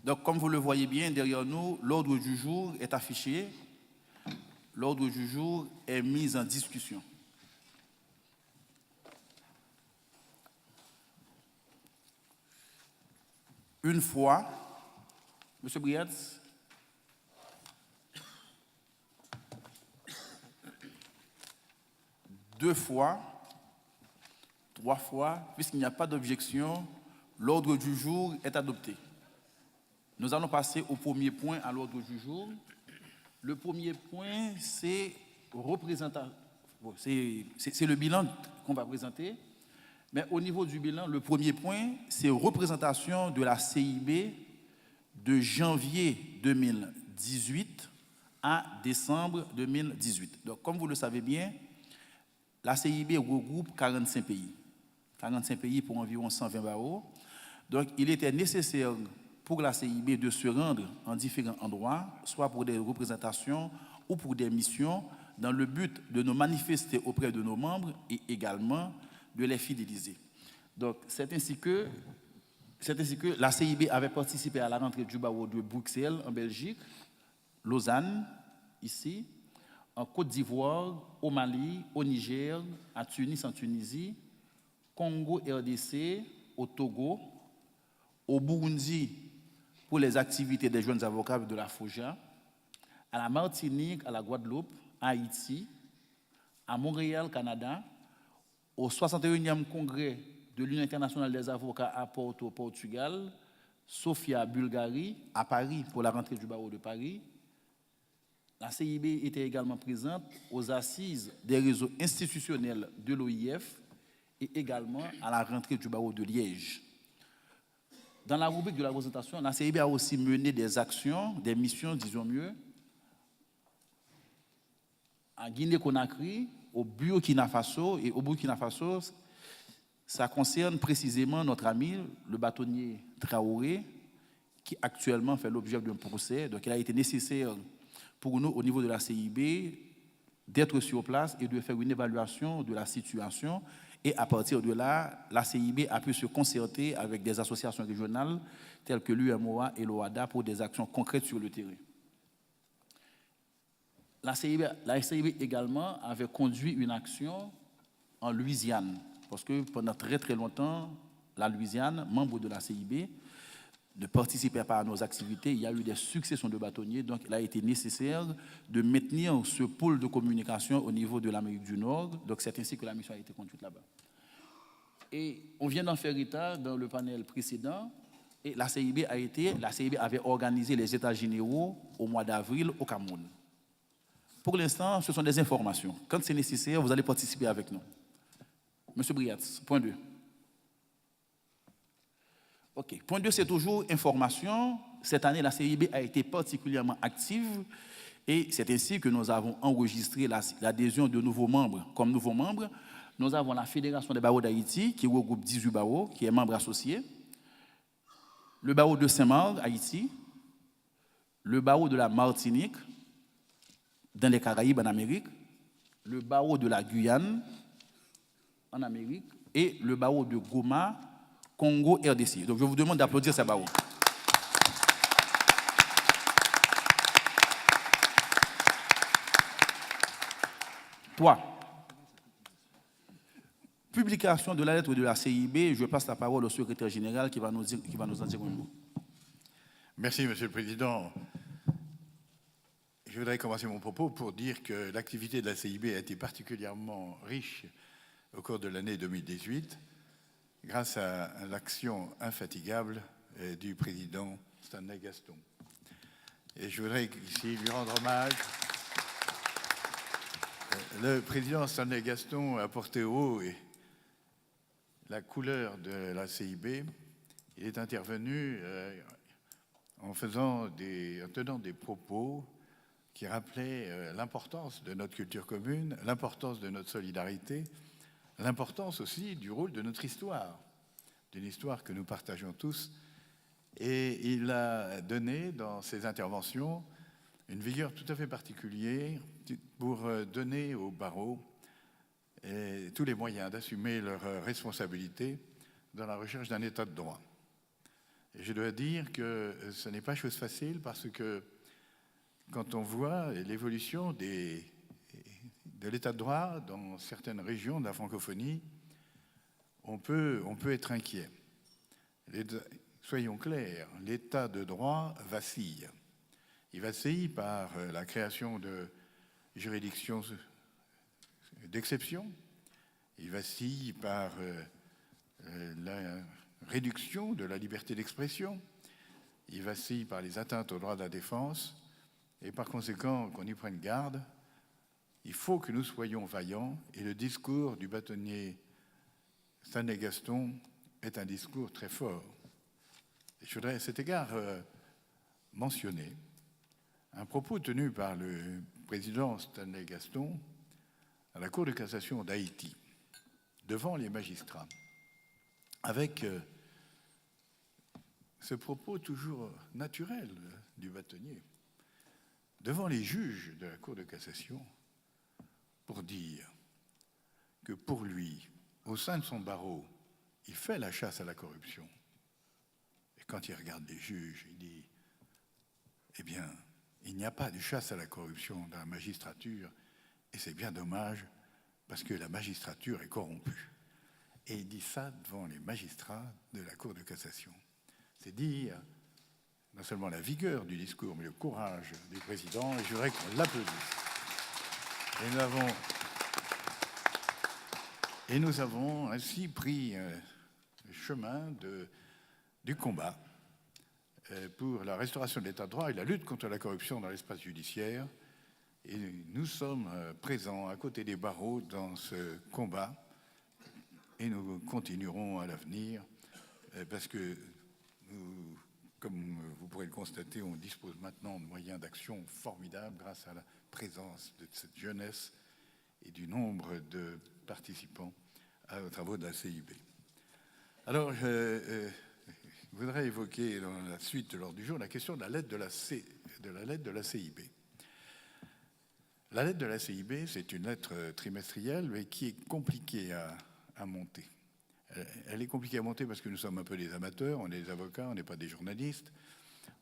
Donc, comme vous le voyez bien derrière nous, l'ordre du jour est affiché. L'ordre du jour est mis en discussion. Une fois, M. Briat, deux fois, trois fois, puisqu'il n'y a pas d'objection, l'ordre du jour est adopté. Nous allons passer au premier point à l'ordre du jour. Le premier point, c'est le bilan qu'on va présenter. Mais au niveau du bilan, le premier point, c'est représentation de la CIB de janvier 2018 à décembre 2018. Donc, comme vous le savez bien, la CIB regroupe 45 pays. 45 pays pour environ 120 barreaux. Donc, il était nécessaire pour la CIB de se rendre en différents endroits, soit pour des représentations ou pour des missions, dans le but de nous manifester auprès de nos membres et également de les fidéliser. Donc, c'est ainsi que la CIB avait participé à la rentrée du barreau de Bruxelles, en Belgique, Lausanne, ici, en Côte d'Ivoire, au Mali, au Niger, à Tunis, en Tunisie, Congo, RDC, au Togo, au Burundi pour les activités des jeunes avocats de la FOJA, à la Martinique, à la Guadeloupe, à Haïti, à Montréal, Canada, au 61e congrès de l'Union internationale des avocats à Porto, Portugal, Sofia, Bulgarie, à Paris pour la rentrée du barreau de Paris. La CIB était également présente aux assises des réseaux institutionnels de l'OIF et également à la rentrée du barreau de Liège. Dans la rubrique de la représentation, la CIB a aussi mené des actions, des missions, disons mieux, à Guinée-Conakry, au Burkina Faso. Et au Burkina Faso, ça concerne précisément notre ami, le bâtonnier Traoré, qui actuellement fait l'objet d'un procès. Donc, il a été nécessaire pour nous, au niveau de la CIB, d'être sur place et de faire une évaluation de la situation. Et à partir de là, la CIB a pu se concerter avec des associations régionales telles que l'UMOA et l'OADA pour des actions concrètes sur le terrain. La CIB également avait conduit une action en Louisiane, parce que pendant très très longtemps, la Louisiane, membre de la CIB, ne participait pas à nos activités. Il y a eu des successions de bâtonniers, donc il a été nécessaire de maintenir ce pôle de communication au niveau de l'Amérique du Nord. Donc c'est ainsi que la mission a été conduite là-bas. Et on vient d'en faire état dans le panel précédent, et la CIB avait organisé les États généraux au mois d'avril au Cameroun. Pour l'instant, ce sont des informations. Quand c'est nécessaire, vous allez participer avec nous. Monsieur Briat, point 2. OK. Point 2, c'est toujours information. Cette année, la CIB a été particulièrement active et c'est ainsi que nous avons enregistré l'adhésion de nouveaux membres. Comme nouveaux membres, nous avons la Fédération des barreaux d'Haïti qui regroupe 18 barreaux, qui est membre associé, le barreau de Saint-Marc, Haïti, le barreau de la Martinique, dans les Caraïbes, en Amérique, le barreau de la Guyane, en Amérique, et le barreau de Goma, Congo, RDC. Donc je vous demande d'applaudir ces barreaux. Trois. Publication de la lettre de la CIB. Je passe la parole au secrétaire général qui va nous en dire un mot. Merci, Monsieur le Président. Je voudrais commencer mon propos pour dire que l'activité de la CIB a été particulièrement riche au cours de l'année 2018 grâce à l'action infatigable du président Stanley Gaston. Et je voudrais ici lui rendre hommage. Le président Stanley Gaston a porté haut la couleur de la CIB. Il est intervenu en tenant des propos qui rappelaient l'importance de notre culture commune, l'importance de notre solidarité, l'importance aussi du rôle de notre histoire, d'une histoire que nous partageons tous. Et il a donné dans ses interventions une vigueur tout à fait particulière pour donner aux barreaux tous les moyens d'assumer leurs responsabilités dans la recherche d'un état de droit. Et je dois dire que ce n'est pas chose facile parce que quand on voit l'évolution de l'état de droit dans certaines régions de la francophonie, on peut être inquiet. Soyons clairs, l'état de droit vacille. Il vacille par la création de juridictions d'exception, il vacille par la réduction de la liberté d'expression, il vacille par les atteintes aux droits de la défense, et par conséquent, qu'on y prenne garde, il faut que nous soyons vaillants, et le discours du bâtonnier Stanley Gaston est un discours très fort. Et je voudrais à cet égard mentionner un propos tenu par le président Stanley Gaston à la Cour de cassation d'Haïti, devant les magistrats, avec ce propos toujours naturel du bâtonnier, devant les juges de la Cour de cassation, pour dire que pour lui, au sein de son barreau, il fait la chasse à la corruption. Et quand il regarde les juges, il dit, eh bien, il n'y a pas de chasse à la corruption dans la magistrature, et c'est bien dommage, parce que la magistrature est corrompue. Et il dit ça devant les magistrats de la Cour de cassation. C'est dire non seulement la vigueur du discours, mais le courage du président, et je voudrais qu'on l'applaudisse. Et nous avons ainsi pris le chemin du combat pour la restauration de l'état de droit et la lutte contre la corruption dans l'espace judiciaire. Et nous sommes présents à côté des barreaux dans ce combat et nous continuerons à l'avenir parce que nous, comme vous pourrez le constater, on dispose maintenant de moyens d'action formidables grâce à la présence de cette jeunesse et du nombre de participants aux travaux de la CIB. Alors, je voudrais évoquer dans la suite de l'ordre du jour la question de la lettre de la CIB. La lettre de la CIB, c'est une lettre trimestrielle, mais qui est compliquée à monter. Elle est compliquée à monter parce que nous sommes un peu des amateurs, on est des avocats, on n'est pas des journalistes,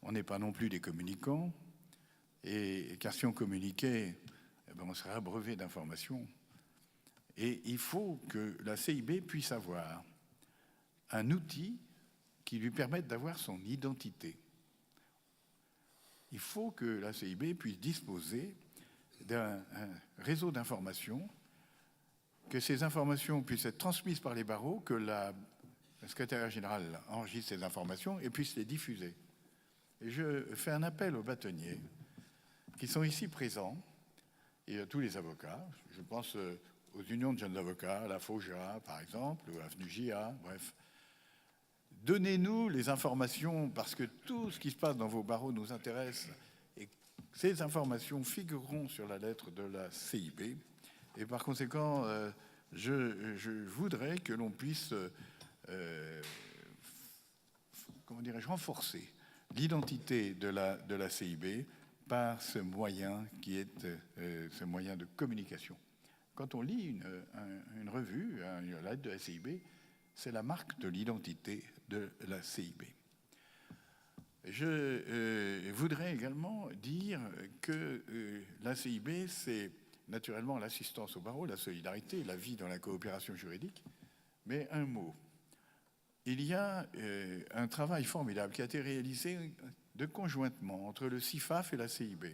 on n'est pas non plus des communicants, car si on communiquait, eh bien, on serait abreuvé d'informations. Et il faut que la CIB puisse avoir un outil qui lui permette d'avoir son identité. Il faut que la CIB puisse disposer d'un réseau d'informations, que ces informations puissent être transmises par les barreaux, que la secrétaire générale enregistre ces informations et puisse les diffuser. Et je fais un appel aux bâtonniers qui sont ici présents et à tous les avocats. Je pense aux unions de jeunes avocats, à la FOJA par exemple, ou à FNUJA, bref. Donnez-nous les informations parce que tout ce qui se passe dans vos barreaux nous intéresse. Et ces informations figureront sur la lettre de la CIB. Et par conséquent, je voudrais que l'on puisse renforcer l'identité de la CIB par ce moyen qui est ce moyen de communication. Quand on lit une revue, une lettre de la CIB, c'est la marque de l'identité de la CIB. Je voudrais également dire que la CIB, c'est naturellement l'assistance au barreau, la solidarité, la vie dans la coopération juridique, mais un mot. Il y a un travail formidable qui a été réalisé de conjointement entre le CIFAF et la CIB.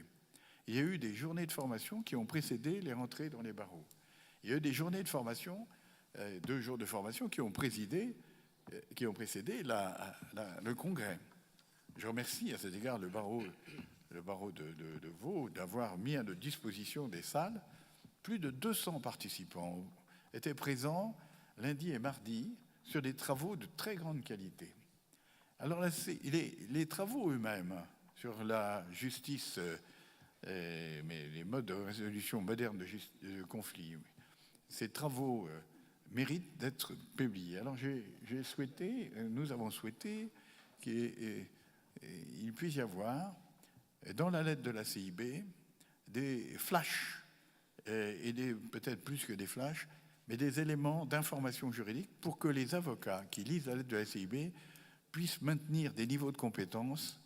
Il y a eu des journées de formation qui ont précédé les rentrées dans les barreaux. Il y a eu des journées de formation, 2 jours de formation qui ont précédé le congrès. Je remercie à cet égard le barreau de Vaud d'avoir mis à notre disposition des salles. Plus de 200 participants étaient présents lundi et mardi sur des travaux de très grande qualité. Alors les travaux eux-mêmes sur la justice, mais les modes de résolution modernes de conflits, ces travaux méritent d'être publiés. Alors nous avons souhaité qu'il puisse y avoir dans la lettre de la CIB des flashs, et peut-être plus que des flashs, mais des éléments d'information juridique pour que les avocats qui lisent la lettre de la CIB puisse maintenir des niveaux de compétences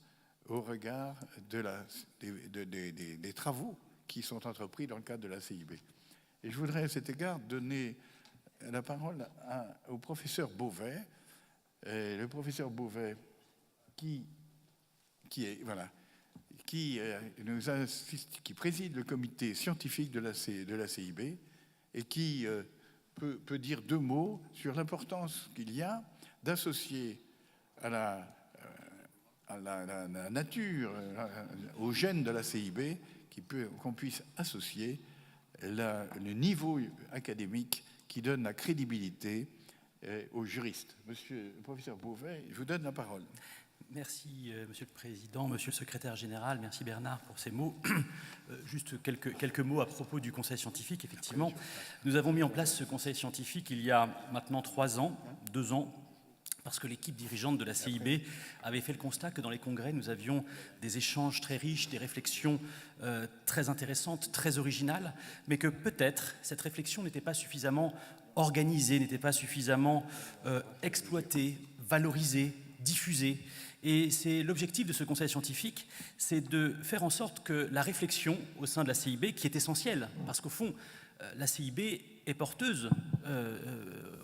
au regard des travaux qui sont entrepris dans le cadre de la CIB. Et je voudrais à cet égard donner la parole au professeur Beauvais. Le professeur Beauvais qui préside le comité scientifique de la CIB et qui peut dire 2 mots sur l'importance qu'il y a d'associer à la nature, au gène de la CIB, qu'on puisse associer le niveau académique qui donne la crédibilité aux juristes. Monsieur le professeur Beauvais, je vous donne la parole. Merci, Monsieur le Président, Monsieur le Secrétaire Général, merci Bernard pour ces mots. Juste quelques mots à propos du Conseil scientifique. Effectivement, nous avons mis en place ce Conseil scientifique il y a maintenant 2 ans, parce que l'équipe dirigeante de la CIB avait fait le constat que dans les congrès, nous avions des échanges très riches, des réflexions très intéressantes, très originales, mais que peut-être cette réflexion n'était pas suffisamment organisée, n'était pas suffisamment exploitée, valorisée, diffusée. Et c'est l'objectif de ce conseil scientifique, c'est de faire en sorte que la réflexion au sein de la CIB, qui est essentielle, parce qu'au fond, la CIB est porteuse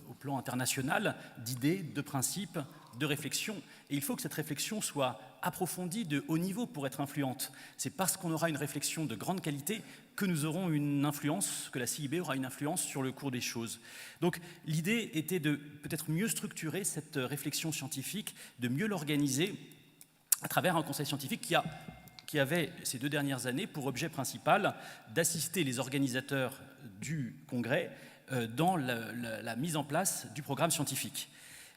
au plan international d'idées, de principes, de réflexions. Et il faut que cette réflexion soit approfondie de haut niveau pour être influente. C'est parce qu'on aura une réflexion de grande qualité que nous aurons une influence, que la CIB aura une influence sur le cours des choses. Donc l'idée était de peut-être mieux structurer cette réflexion scientifique, de mieux l'organiser à travers un conseil scientifique qui avait, ces 2 dernières années, pour objet principal d'assister les organisateurs du congrès dans la mise en place du programme scientifique.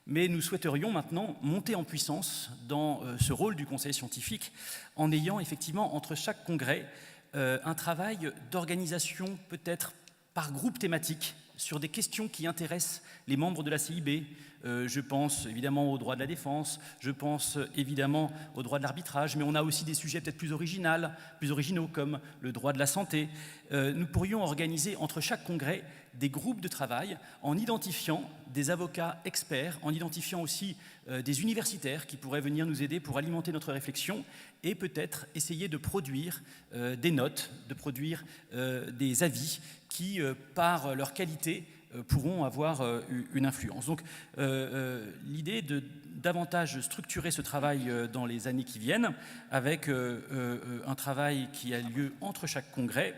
Mais nous souhaiterions maintenant monter en puissance dans ce rôle du conseil scientifique en ayant effectivement entre chaque congrès un travail d'organisation peut-être par groupe thématique sur des questions qui intéressent les membres de la CIB. Je pense évidemment au droit de la défense, je pense évidemment au droit de l'arbitrage, mais on a aussi des sujets peut-être plus originaux comme le droit de la santé. Nous pourrions organiser entre chaque congrès des groupes de travail en identifiant des avocats experts, en identifiant aussi des universitaires qui pourraient venir nous aider pour alimenter notre réflexion et peut-être essayer de produire des notes, de produire des avis qui, par leur qualité, pourront avoir une influence. Donc l'idée est de davantage structurer ce travail dans les années qui viennent avec un travail qui a lieu entre chaque congrès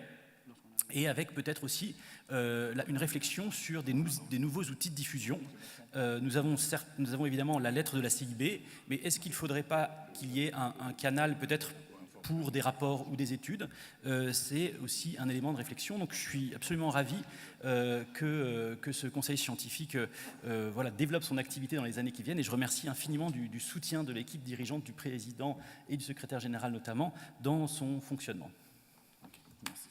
et avec peut-être aussi une réflexion sur des nouveaux outils de diffusion. Nous avons évidemment la lettre de la CIB, mais est-ce qu'il ne faudrait pas qu'il y ait un canal peut-être pour des rapports ou des études? C'est aussi un élément de réflexion. Donc je suis absolument ravi que ce conseil scientifique développe son activité dans les années qui viennent, et je remercie infiniment du soutien de l'équipe dirigeante, du président et du secrétaire général notamment, dans son fonctionnement. Merci.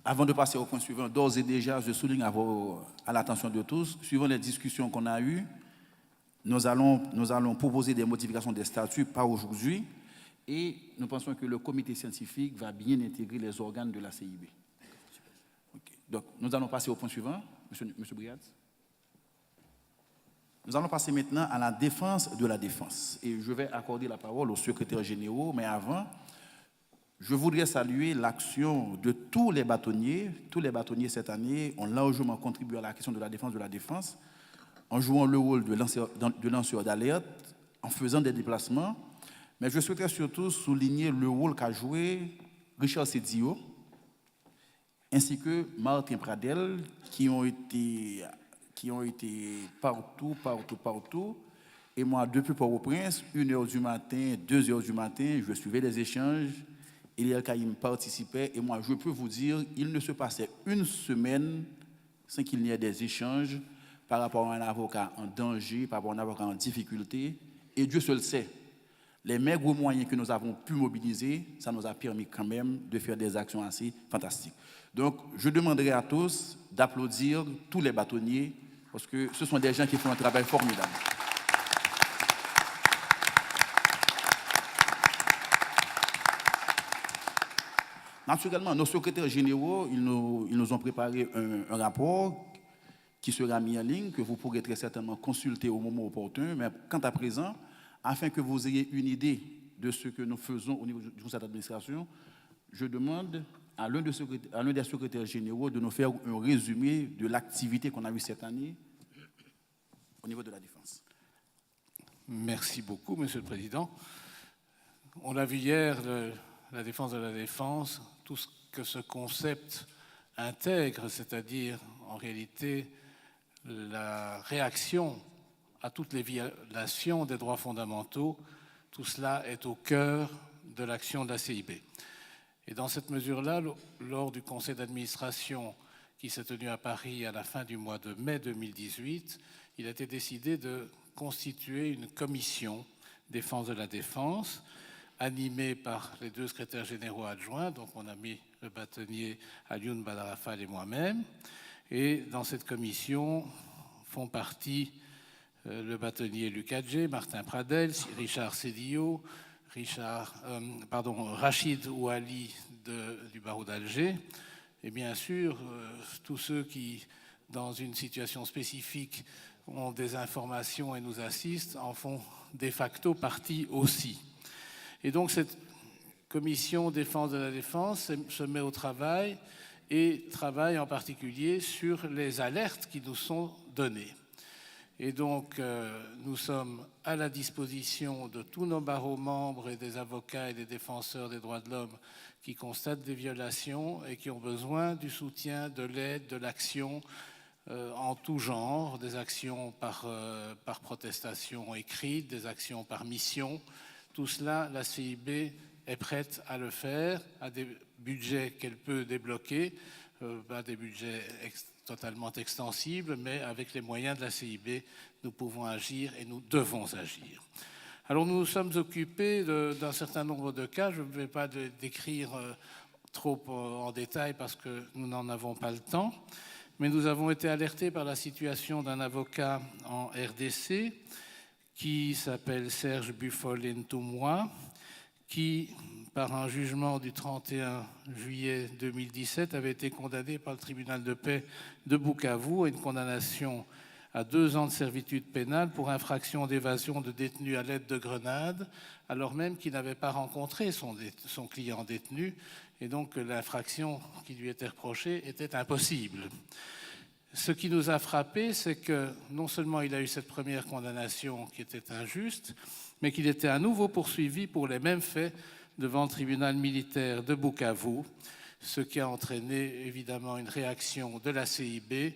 Avant de passer au point suivant, d'ores et déjà, je souligne à l'attention de tous, suivant les discussions qu'on a eues, nous allons proposer des modifications des statuts, pas aujourd'hui, et nous pensons que le comité scientifique va bien intégrer les organes de la CIB. Okay. Donc, nous allons passer au point suivant, Monsieur Briat. Nous allons passer maintenant à la défense de la défense. Et je vais accorder la parole au secrétaire général, mais avant, je voudrais saluer l'action de tous les bâtonniers. Tous les bâtonniers cette année ont largement contribué à la question de la défense, en jouant le rôle de lanceur d'alerte, en faisant des déplacements. Mais je souhaiterais surtout souligner le rôle qu'a joué Richard Sédio, ainsi que Martin Pradel, qui ont été partout. Et moi, depuis Port-au-Prince, 1h du matin, 2h du matin, je suivais les échanges. Eliel Kaïm participait, et moi, je peux vous dire, il ne se passait une semaine sans qu'il n'y ait des échanges par rapport à un avocat en danger, par rapport à un avocat en difficulté. Et Dieu seul sait, les maigres moyens que nous avons pu mobiliser, ça nous a permis quand même de faire des actions assez fantastiques. Donc, je demanderai à tous d'applaudir tous les bâtonniers, parce que ce sont des gens qui font un travail formidable. Naturellement, nos secrétaires généraux, ils nous ont préparé un rapport qui sera mis en ligne, que vous pourrez très certainement consulter au moment opportun. Mais quant à présent, afin que vous ayez une idée de ce que nous faisons au niveau du conseil d'administration, je demande à l'un des secrétaires généraux de nous faire un résumé de l'activité qu'on a eue cette année au niveau de la défense. Merci beaucoup, Monsieur le Président. On l'a vu hier, la défense de la défense, tout ce que ce concept intègre, c'est-à-dire en réalité la réaction à toutes les violations des droits fondamentaux, tout cela est au cœur de l'action de la CIB. Et dans cette mesure-là, lors du conseil d'administration qui s'est tenu à Paris à la fin du mois de mai 2018, il a été décidé de constituer une commission défense de la défense, animée par les 2 secrétaires généraux adjoints, donc on a mis le bâtonnier Alioune Badarafal et moi-même. Et dans cette commission font partie le bâtonnier Luc Adjé, Martin Pradel, Richard Sédillo, Rachid Ouali du barreau d'Alger, et bien sûr tous ceux qui, dans une situation spécifique, ont des informations et nous assistent, en font de facto partie aussi. Et donc cette commission défense de la défense se met au travail et travaille en particulier sur les alertes qui nous sont données. Et donc, nous sommes à la disposition de tous nos barreaux membres et des avocats et des défenseurs des droits de l'homme qui constatent des violations et qui ont besoin du soutien, de l'aide, de l'action en tout genre, des actions par protestation écrite, des actions par mission. Tout cela, la CIB est prête à le faire, à des budgets qu'elle peut débloquer, pas des budgets totalement extensibles, mais avec les moyens de la CIB, nous pouvons agir et nous devons agir. Alors nous nous sommes occupés d'un certain nombre de cas, je ne vais pas décrire trop en détail parce que nous n'en avons pas le temps, mais nous avons été alertés par la situation d'un avocat en RDC qui s'appelle Serge Buffol-Ntumwa, qui, par un jugement du 31 juillet 2017, avait été condamné par le tribunal de paix de Bukavu à une condamnation à 2 ans de servitude pénale pour infraction d'évasion de détenus à l'aide de grenades, alors même qu'il n'avait pas rencontré son client détenu, et donc l'infraction qui lui était reprochée était impossible. Ce qui nous a frappé, c'est que non seulement il a eu cette première condamnation qui était injuste, mais qu'il était à nouveau poursuivi pour les mêmes faits devant le tribunal militaire de Bukavu, ce qui a entraîné évidemment une réaction de la CIB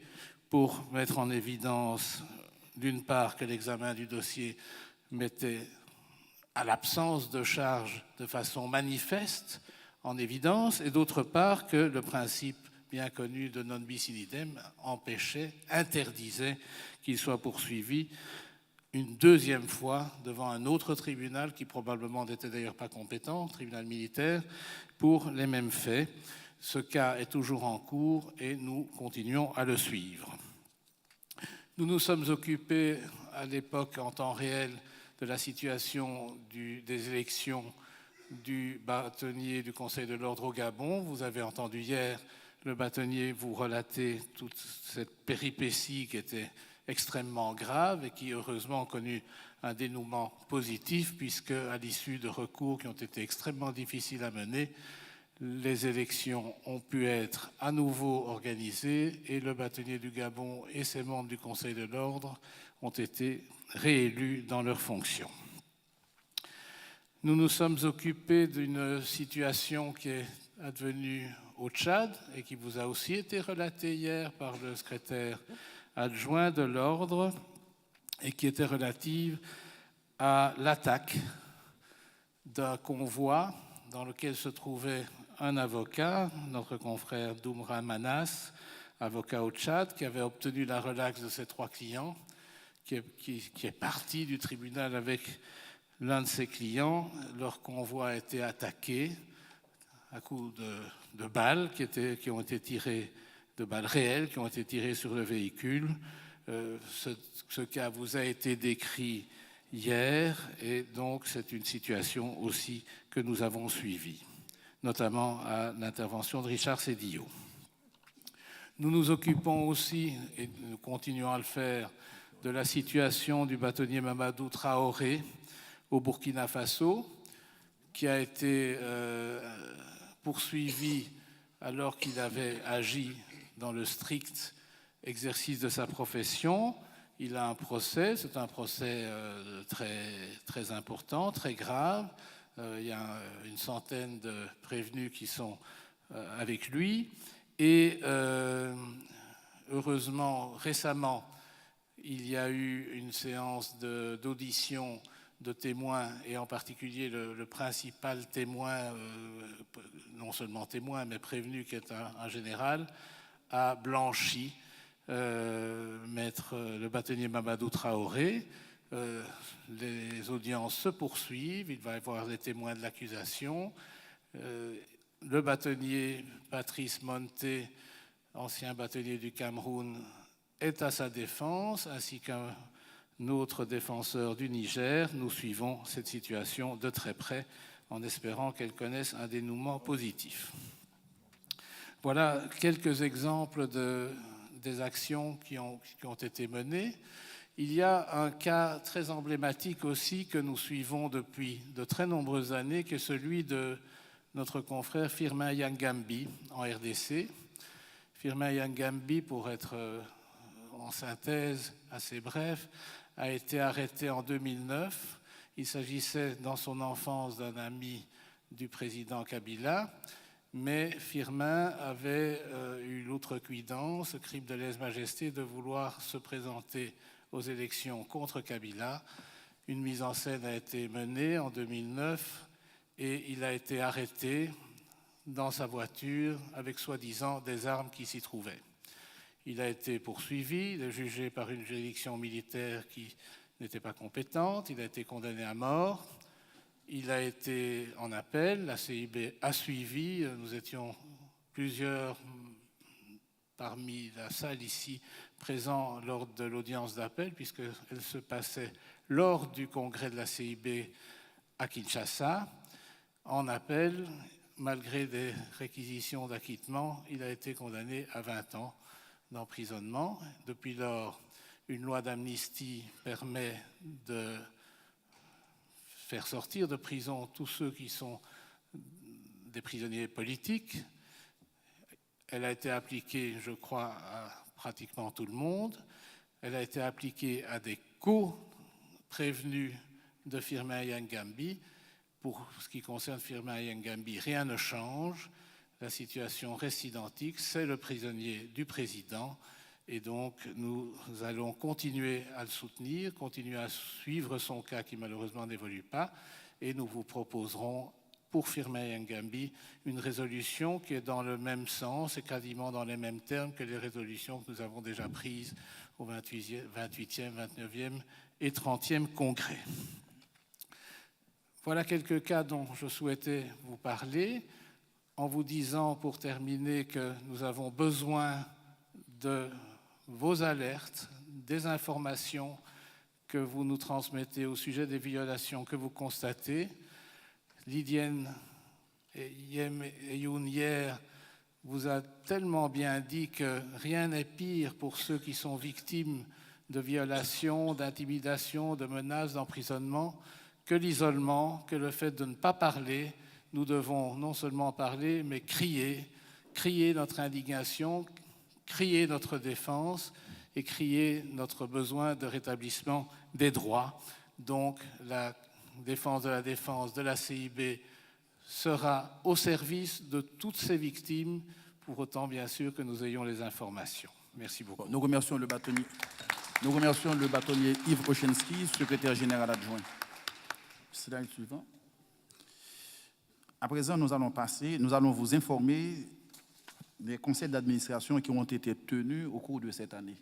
pour mettre en évidence, d'une part, que l'examen du dossier mettait à l'absence de charge de façon manifeste en évidence, et d'autre part, que le principe bien connu de non bis in idem empêchait, interdisait qu'il soit poursuivi une deuxième fois devant un autre tribunal qui probablement n'était d'ailleurs pas compétent, tribunal militaire, pour les mêmes faits. Ce cas est toujours en cours et nous continuons à le suivre. Nous nous sommes occupés à l'époque en temps réel de la situation des élections du bâtonnier du Conseil de l'Ordre au Gabon. Vous avez entendu hier le bâtonnier vous relater toute cette péripétie qui était extrêmement grave et qui heureusement a connu un dénouement positif puisque à l'issue de recours qui ont été extrêmement difficiles à mener, les élections ont pu être à nouveau organisées et le bâtonnier du Gabon et ses membres du Conseil de l'Ordre ont été réélus dans leurs fonctions. Nous nous sommes occupés d'une situation qui est advenue au Tchad et qui vous a aussi été relatée hier par le secrétaire adjoint de l'Ordre et qui était relative à l'attaque d'un convoi dans lequel se trouvait un avocat, notre confrère Doumra Manas, avocat au Tchad, qui avait obtenu la relaxe de ses 3 clients, qui est parti du tribunal avec l'un de ses clients. Leur convoi a été attaqué à coups de balles qui ont été tirées, de balles réelles qui ont été tirées sur le véhicule. Ce cas vous a été décrit hier et donc c'est une situation aussi que nous avons suivie, notamment à l'intervention de Richard Sédillo. Nous nous occupons aussi, et nous continuons à le faire, de la situation du bâtonnier Mamadou Traoré au Burkina Faso, qui a été poursuivi alors qu'il avait agi dans le strict exercice de sa profession. Il a un procès, c'est un procès très important, très grave. Il y a une centaine de prévenus qui sont avec lui. Et heureusement, récemment, il y a eu une séance d'audition de témoins, et en particulier le principal témoin, non seulement témoin, mais prévenu, qui est un général, a blanchi le bâtonnier Mamadou Traoré. Les audiences se poursuivent, il va y avoir les témoins de l'accusation. Le bâtonnier Patrice Monté, ancien bâtonnier du Cameroun, est à sa défense, ainsi qu'un autre défenseur du Niger. Nous suivons cette situation de très près en espérant qu'elle connaisse un dénouement positif. Voilà quelques exemples des actions qui ont été menées. Il y a un cas très emblématique aussi que nous suivons depuis de très nombreuses années, qui est celui de notre confrère Firmin Yangambi en RDC. Firmin Yangambi, pour être en synthèse assez bref, a été arrêté en 2009. Il s'agissait dans son enfance d'un ami du président Kabila, mais Firmin avait eu l'outrecuidance, crime de lèse-majesté, de vouloir se présenter aux élections contre Kabila. Une mise en scène a été menée en 2009 et il a été arrêté dans sa voiture avec soi-disant des armes qui s'y trouvaient. Il a été poursuivi, il est jugé par une juridiction militaire qui n'était pas compétente, il a été condamné à mort, il a été en appel, la CIB a suivi, nous étions plusieurs parmi la salle ici présents lors de l'audience d'appel, puisqu'elle se passait lors du congrès de la CIB à Kinshasa. En appel, malgré des réquisitions d'acquittement, il a été condamné à 20 ans d'emprisonnement. Depuis lors, une loi d'amnistie permet de faire sortir de prison tous ceux qui sont des prisonniers politiques. Elle a été appliquée, je crois, à pratiquement tout le monde. Elle a été appliquée à des co-prévenus de Firmin Yangambi. Pour ce qui concerne Firmin Yangambi, rien ne change. La situation reste identique. C'est le prisonnier du président. Et donc, nous allons continuer à le soutenir, continuer à suivre son cas qui malheureusement n'évolue pas. Et nous vous proposerons, pour Firmin Yangambi, une résolution qui est dans le même sens et quasiment dans les mêmes termes que les résolutions que nous avons déjà prises au 28e, 29e et 30e congrès. Voilà quelques cas dont je souhaitais vous parler, en vous disant pour terminer que nous avons besoin de vos alertes, des informations que vous nous transmettez au sujet des violations que vous constatez. Lydienne Eyoun hier vous a tellement bien dit que rien n'est pire pour ceux qui sont victimes de violations, d'intimidations, de menaces, d'emprisonnement, que l'isolement, que le fait de ne pas parler. Nous devons non seulement parler, mais crier notre indignation, crier notre défense et crier notre besoin de rétablissement des droits. Donc la défense de la CIB sera au service de toutes ces victimes, pour autant bien sûr que nous ayons les informations. Merci beaucoup. Nous remercions le bâtonnier Yves Kochenski, secrétaire général adjoint. Slide suivant. À présent, nous allons vous informer des conseils d'administration qui ont été tenus au cours de cette année.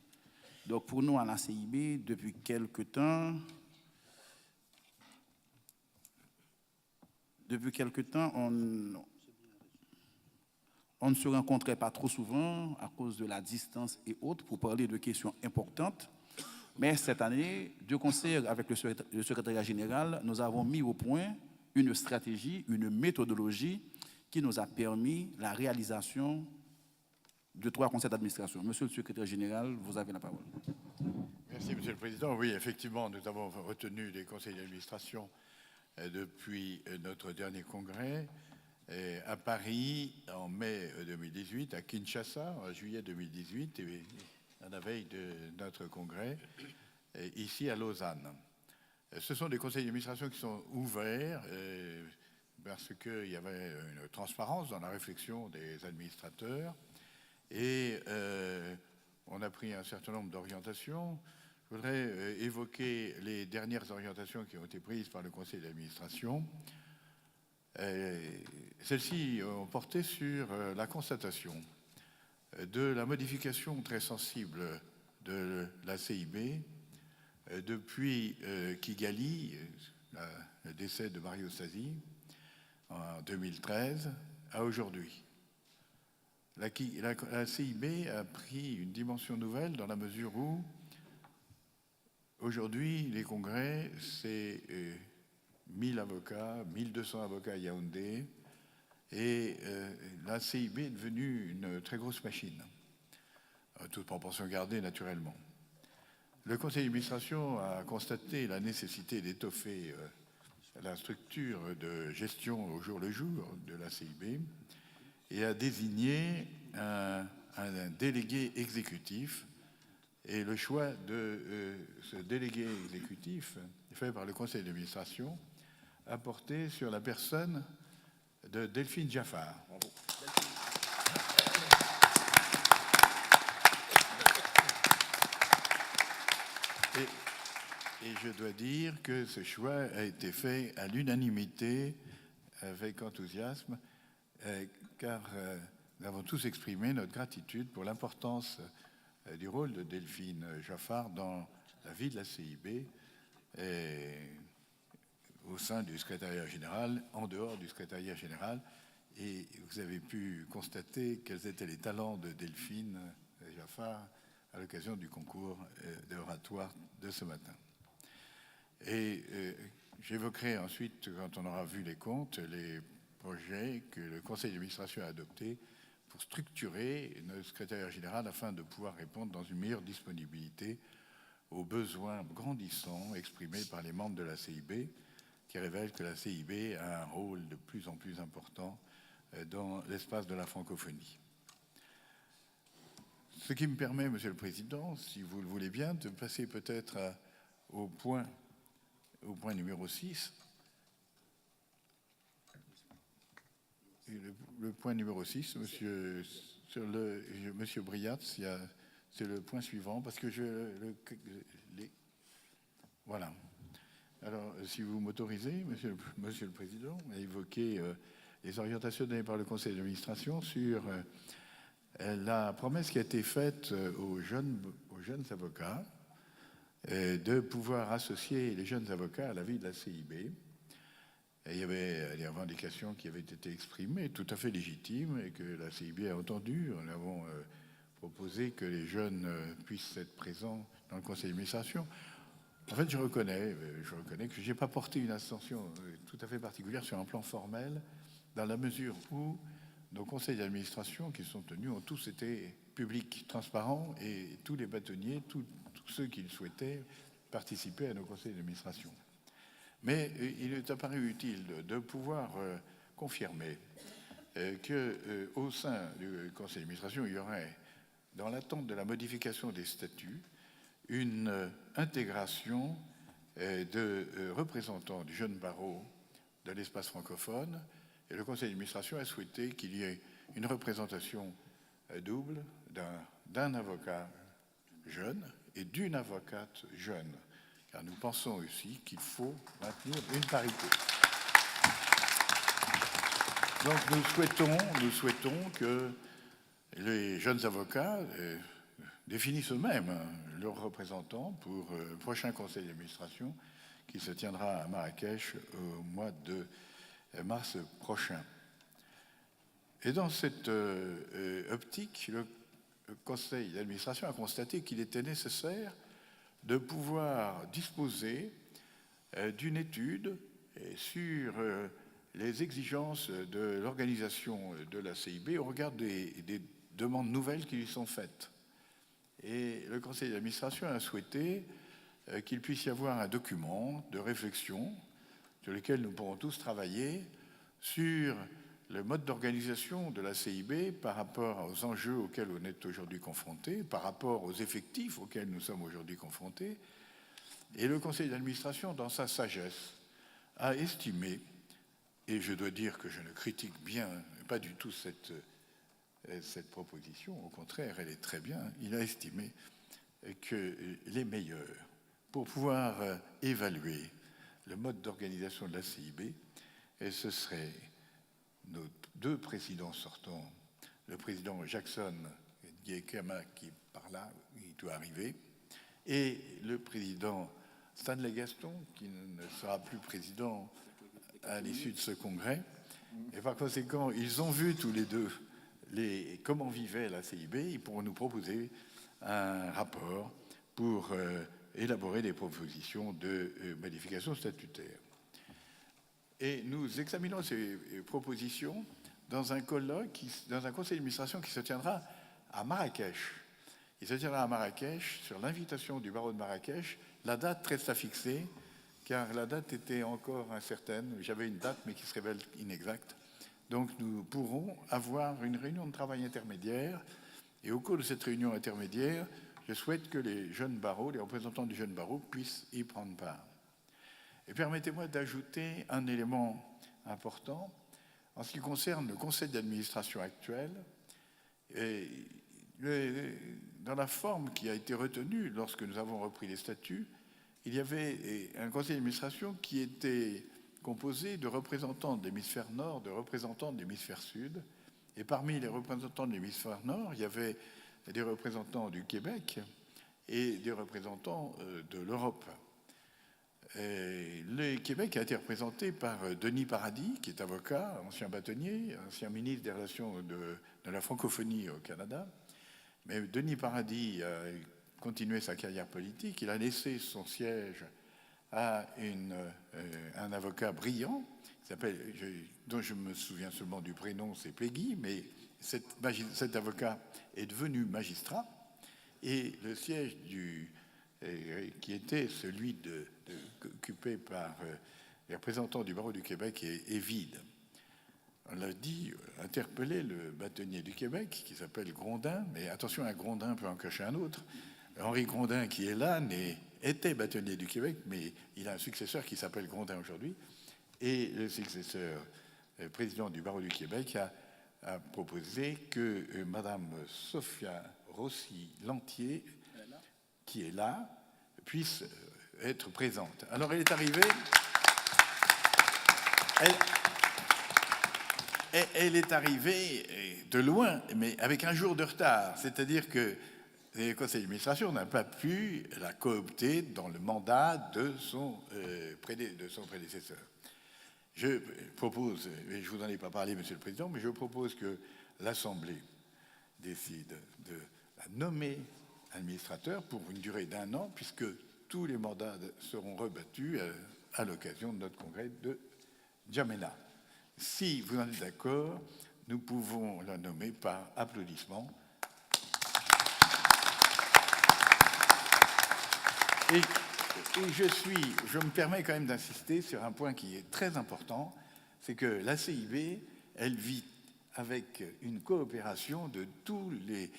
Donc pour nous, à la CIB, depuis quelque temps, on ne se rencontrait pas trop souvent à cause de la distance et autres pour parler de questions importantes. Mais cette année, de concert avec le secrétariat général, nous avons mis au point une stratégie, une méthodologie qui nous a permis la réalisation de 3 conseils d'administration. Monsieur le secrétaire général, vous avez la parole. Merci, Monsieur le Président. Oui, effectivement, nous avons retenu les conseils d'administration depuis notre dernier congrès à Paris en mai 2018, à Kinshasa en juillet 2018 et à la veille de notre congrès ici à Lausanne. Ce sont des conseils d'administration qui sont ouverts parce qu'il y avait une transparence dans la réflexion des administrateurs et on a pris un certain nombre d'orientations. Je voudrais évoquer les dernières orientations qui ont été prises par le conseil d'administration. Celles-ci ont porté sur la constatation de la modification très sensible de la CIB depuis Kigali, le décès de Mario Sasi en 2013, à aujourd'hui. La CIB a pris une dimension nouvelle dans la mesure où aujourd'hui, les congrès, c'est 1000 avocats, 1200 avocats à Yaoundé, et la CIB est devenue une très grosse machine, toute proportion gardée naturellement. Le conseil d'administration a constaté la nécessité d'étoffer la structure de gestion au jour le jour de la CIB et a désigné un délégué exécutif. Et le choix de ce délégué exécutif, fait par le conseil d'administration, a porté sur la personne de Delphine Jaffar. Et je dois dire que ce choix a été fait à l'unanimité, avec enthousiasme, car nous avons tous exprimé notre gratitude pour l'importance du rôle de Delphine Jaffar dans la vie de la CIB et au sein du secrétariat général, en dehors du secrétariat général. Et vous avez pu constater quels étaient les talents de Delphine Jaffar à l'occasion du concours d'oratoire de ce matin. Et j'évoquerai ensuite, quand on aura vu les comptes, les projets que le conseil d'administration a adoptés pour structurer notre secrétariat général afin de pouvoir répondre dans une meilleure disponibilité aux besoins grandissants exprimés par les membres de la CIB, qui révèlent que la CIB a un rôle de plus en plus important dans l'espace de la francophonie. Ce qui me permet, Monsieur le Président, si vous le voulez bien, de passer peut-être au point numéro 6. Le point numéro 6, Monsieur Briat, c'est le point suivant, parce que voilà. Alors, si vous m'autorisez, Monsieur le Président, à évoquer les orientations données par le Conseil d'administration sur la promesse qui a été faite aux jeunes avocats de pouvoir associer les jeunes avocats à la vie de la CIB. Et il y avait des revendications qui avaient été exprimées, tout à fait légitimes, et que la CIB a entendues. Nous avons proposé que les jeunes puissent être présents dans le conseil d'administration. En fait, je reconnais que je n'ai pas porté une attention tout à fait particulière sur un plan formel, dans la mesure où nos conseils d'administration qui sont tenus ont tous été publics, transparents, et tous les bâtonniers, tous ceux qui le souhaitaient, participaient à nos conseils d'administration. Mais il est apparu utile de pouvoir confirmer qu'au sein du conseil d'administration, il y aurait, dans l'attente de la modification des statuts, une intégration de représentants du jeune barreau de l'espace francophone. Et le conseil d'administration a souhaité qu'il y ait une représentation double d'un avocat jeune et d'une avocate jeune. Car nous pensons aussi qu'il faut maintenir une parité. Donc nous souhaitons que les jeunes avocats définissent eux-mêmes leurs représentants pour le prochain conseil d'administration qui se tiendra à Marrakech au mois de mars prochain. Et dans cette optique, le conseil d'administration a constaté qu'il était nécessaire de pouvoir disposer d'une étude sur les exigences de l'organisation de la CIB au regard de demandes nouvelles qui lui sont faites. Et le conseil d'administration a souhaité qu'il puisse y avoir un document de réflexion sur lequel nous pourrons tous travailler sur le mode d'organisation de la CIB par rapport aux enjeux auxquels on est aujourd'hui confrontés, par rapport aux effectifs auxquels nous sommes aujourd'hui confrontés. Et le conseil d'administration, dans sa sagesse, a estimé, et je dois dire que je ne critique pas du tout cette proposition, au contraire, elle est très bien, il a estimé que les meilleurs, pour pouvoir évaluer le mode d'organisation de la CIB, et ce serait nos deux présidents sortants, le président Jackson Nguekama qui par là, il doit arriver, et le président Stanley Gaston, qui ne sera plus président à l'issue de ce congrès. Et par conséquent, ils ont vu tous les deux comment vivait la CIB. Ils pourront nous proposer un rapport pour élaborer des propositions de modification statutaire. Et nous examinons ces propositions dans un colloque, dans un conseil d'administration qui se tiendra à Marrakech. Il se tiendra à Marrakech sur l'invitation du barreau de Marrakech. La date reste à fixer, car la date était encore incertaine. J'avais une date, mais qui se révèle inexacte. Donc nous pourrons avoir une réunion de travail intermédiaire. Et au cours de cette réunion intermédiaire, je souhaite que les jeunes barreaux, les représentants du jeune barreau, puissent y prendre part. Et permettez-moi d'ajouter un élément important en ce qui concerne le conseil d'administration actuel. Dans la forme qui a été retenue lorsque nous avons repris les statuts, il y avait un conseil d'administration qui était composé de représentants de l'hémisphère nord, de représentants de l'hémisphère sud. Et parmi les représentants de l'hémisphère nord, il y avait des représentants du Québec et des représentants de l'Europe. Le Québec a été représenté par Denis Paradis, qui est avocat, ancien bâtonnier, ancien ministre des Relations de la francophonie au Canada. Mais Denis Paradis a continué sa carrière politique. Il a laissé son siège à un avocat brillant, dont je me souviens seulement du prénom, c'est Peggy, mais cet avocat est devenu magistrat. Et le siège qui était celui occupé par les représentants du barreau du Québec est vide. On l'a dit, interpellé le bâtonnier du Québec, qui s'appelle Grondin, mais attention, un Grondin peut en cacher un autre. Henri Grondin, qui est là, était bâtonnier du Québec, mais il a un successeur qui s'appelle Grondin aujourd'hui. Et le successeur, président du barreau du Québec, a proposé que Madame Sophia Rossi-Lantier, qui est là, puisse être présente. Alors elle est arrivée. Elle est arrivée de loin, mais avec un jour de retard. C'est-à-dire que le conseil d'administration n'a pas pu la coopter dans le mandat de son prédécesseur. Je propose, et je ne vous en ai pas parlé, Monsieur le Président, mais je propose que l'Assemblée décide de la nommer administrateur pour une durée d'1 an, puisque tous les mandats seront rebattus à l'occasion de notre congrès de N'Djamena. Si vous en êtes d'accord, nous pouvons la nommer par applaudissement. Et je me permets quand même d'insister sur un point qui est très important, c'est que la CIB, elle vit avec une coopération de toutes les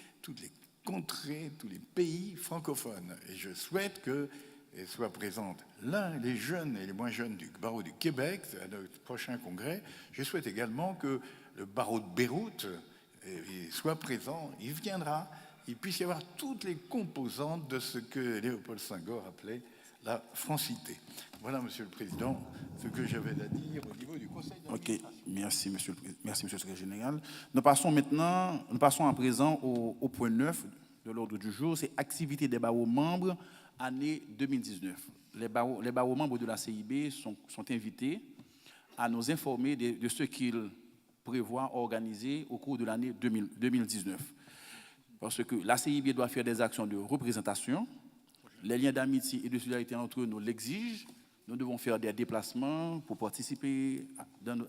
contrées, tous les pays francophones. Et je souhaite qu'elle soit présente les jeunes et les moins jeunes du barreau du Québec à notre prochain congrès. Je souhaite également que le barreau de Beyrouth soit présent. Il viendra. Il puisse y avoir toutes les composantes de ce que Léopold Senghor appelait la francité. Voilà, Monsieur le Président, ce que j'avais à dire au niveau du Conseil d'administration. Ok, merci, Monsieur le Secrétaire général. Nous passons à présent au point 9 de l'ordre du jour, c'est activité des barreaux membres, année 2019. Les barreaux membres de la CIB sont invités à nous informer de ce qu'ils prévoient organiser au cours de l'année 2019. Parce que la CIB doit faire des actions de représentation. Les liens d'amitié et de solidarité entre nous l'exigent. Nous devons faire des déplacements pour participer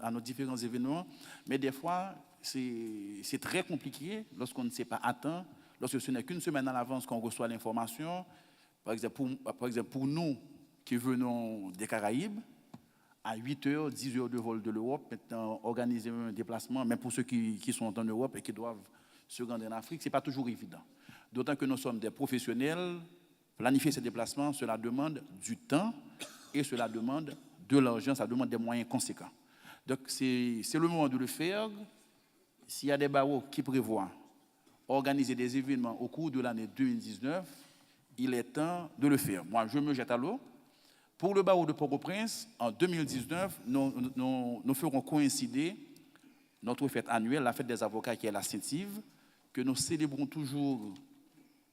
à nos différents événements. Mais des fois, c'est très compliqué lorsqu'on ne sait pas à temps, lorsque ce n'est qu'une semaine à l'avance qu'on reçoit l'information. Par exemple, pour nous qui venons des Caraïbes, à 8 heures, 10 heures de vol de l'Europe, maintenant organiser un déplacement, même pour ceux qui sont en Europe et qui doivent se rendre en Afrique, ce n'est pas toujours évident. D'autant que nous sommes des professionnels, planifier ces déplacements, cela demande du temps et cela demande de l'argent, ça demande des moyens conséquents. Donc c'est le moment de le faire. S'il y a des barreaux qui prévoient organiser des événements au cours de l'année 2019, il est temps de le faire. Moi, je me jette à l'eau. Pour le barreau de Port-au-Prince, en 2019, nous ferons coïncider notre fête annuelle, la fête des avocats qui est la Saint-Yves, que nous célébrons toujours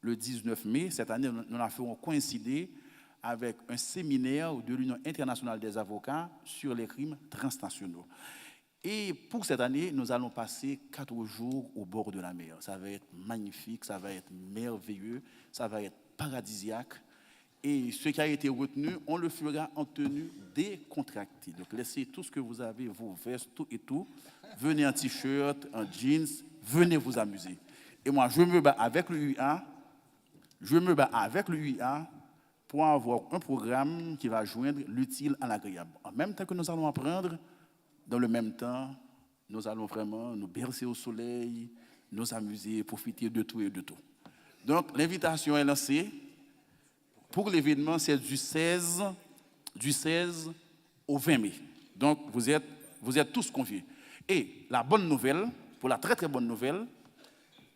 le 19 mai. Cette année, nous la ferons coïncider avec un séminaire de l'Union internationale des avocats sur les crimes transnationaux. Et pour cette année, nous allons passer 4 jours au bord de la mer. Ça va être magnifique, ça va être merveilleux, ça va être paradisiaque. Et ce qui a été retenu, on le fera en tenue décontractée. Donc laissez tout ce que vous avez, vos vestes, tout et tout. Venez en t-shirt, en jeans, venez vous amuser. Et moi, je me bats avec le UA. Pour avoir un programme qui va joindre l'utile à l'agréable. En même temps que nous allons apprendre, dans le même temps, nous allons vraiment nous bercer au soleil, nous amuser, profiter de tout et de tout. Donc, l'invitation est lancée. Pour l'événement, c'est du 16 au 20 mai. Donc, vous êtes tous conviés. Et la bonne nouvelle, pour la très très bonne nouvelle,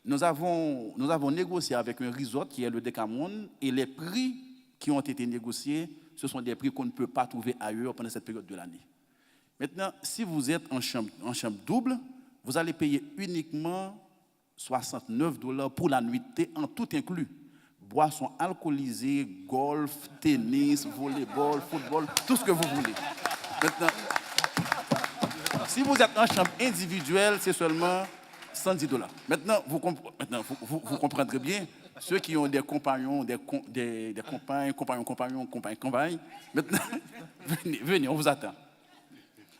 nous avons négocié avec un resort qui est le Decamonde et les prix qui ont été négociés, ce sont des prix qu'on ne peut pas trouver ailleurs pendant cette période de l'année. Maintenant, si vous êtes en chambre double, vous allez payer uniquement $69 pour la nuitée en tout inclus. Boissons alcoolisées, golf, tennis, volleyball, football, tout ce que vous voulez. Maintenant, si vous êtes en chambre individuelle, c'est seulement $110. Maintenant, vous comprendrez bien, ceux qui ont des compagnons, des compagnes, maintenant, venez, on vous attend.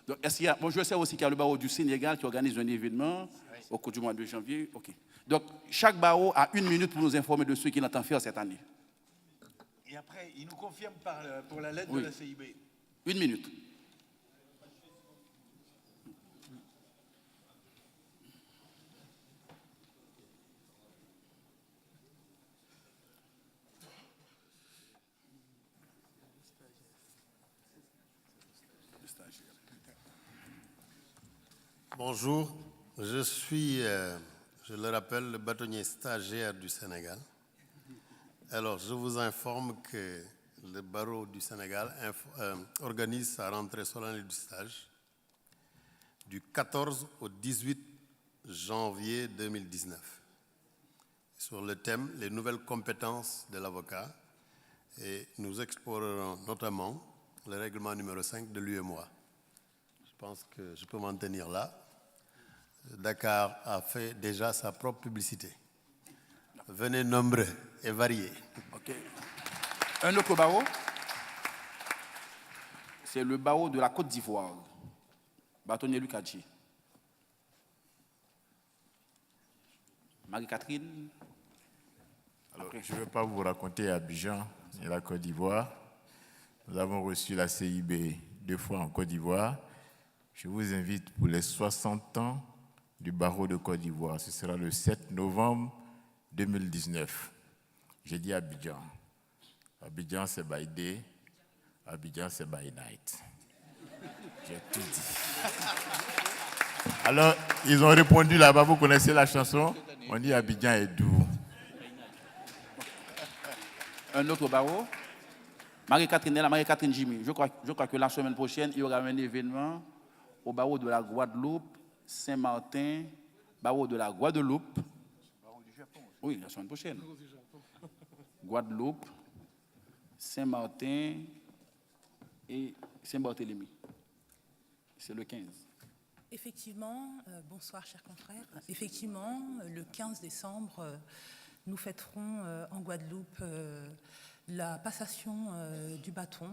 Donc, je sais aussi qu'il y a le barreau du Sénégal qui organise un événement au cours du mois de janvier. OK. Donc, chaque barreau a 1 minute pour nous informer de ce qu'il entend faire cette année. Et après, il nous confirme pour la lettre de la CIB. 1 minute. Bonjour, je suis, je le rappelle, le bâtonnier stagiaire du Sénégal. Alors, je vous informe que le barreau du Sénégal organise sa rentrée solennelle du stage du 14 au 18 janvier 2019 sur le thème « Les nouvelles compétences de l'avocat » et nous explorerons notamment le règlement numéro 5 de l'UEMOA. Je pense que je peux m'en tenir là. Dakar a fait déjà sa propre publicité. Venez nombreux et variés. OK. Un autre barreau, c'est le barreau de la Côte d'Ivoire. Bâtonnier Lucadji. Marie-Catherine. Alors, je ne vais pas vous raconter Abidjan et la Côte d'Ivoire. Nous avons reçu la CIB 2 fois en Côte d'Ivoire. Je vous invite pour les 60 ans du barreau de Côte d'Ivoire. Ce sera le 7 novembre 2019. J'ai dit Abidjan. Abidjan, c'est by day. Abidjan, c'est by night. J'ai tout dit. Alors, ils ont répondu là-bas, vous connaissez la chanson? On dit Abidjan est doux. Un autre barreau, Marie-Catherine Jimmy. Je crois que la semaine prochaine, il y aura un événement au barreau de la Guadeloupe, Saint-Martin, barreau de la Guadeloupe. Oui, la semaine prochaine. Guadeloupe, Saint-Martin et Saint-Barthélemy. C'est le 15. Effectivement, bonsoir chers confrères. Effectivement, le 15 décembre, nous fêterons en Guadeloupe la passation du bâton.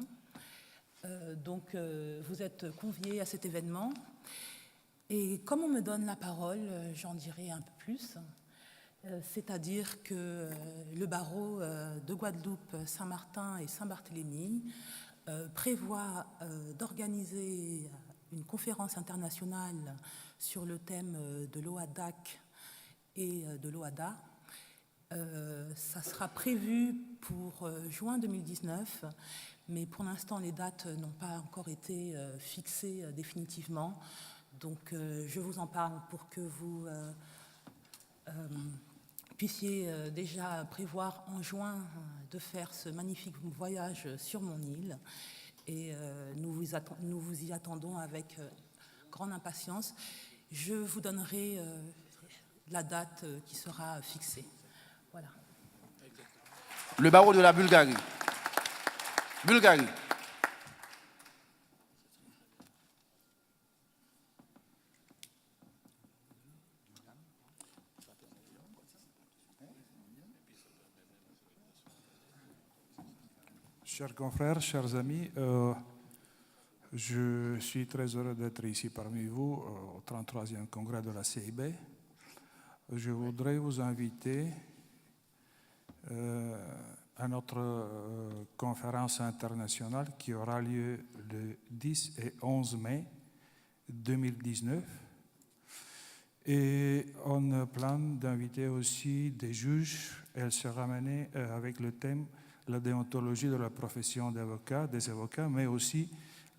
Donc, vous êtes conviés à cet événement. Et comme on me donne la parole, j'en dirai un peu plus. C'est-à-dire que le barreau de Guadeloupe, Saint-Martin et Saint-Barthélemy prévoit d'organiser une conférence internationale sur le thème de l'OADAC et de l'OADA. Ça sera prévu pour juin 2019, mais pour l'instant les dates n'ont pas encore été fixées définitivement. Donc je vous en parle pour que vous puissiez déjà prévoir en juin de faire ce magnifique voyage sur mon île. Et nous vous y attendons avec grande impatience. Je vous donnerai la date qui sera fixée. Voilà. Le barreau de la Bulgarie. Bulgarie. Chers confrères, chers amis, je suis très heureux d'être ici parmi vous au 33e congrès de la CIB. Je voudrais vous inviter à notre conférence internationale qui aura lieu le 10 et 11 mai 2019. Et on plane d'inviter aussi des juges. Elle sera menée avec le thème la déontologie de la profession d'avocat, des avocats, mais aussi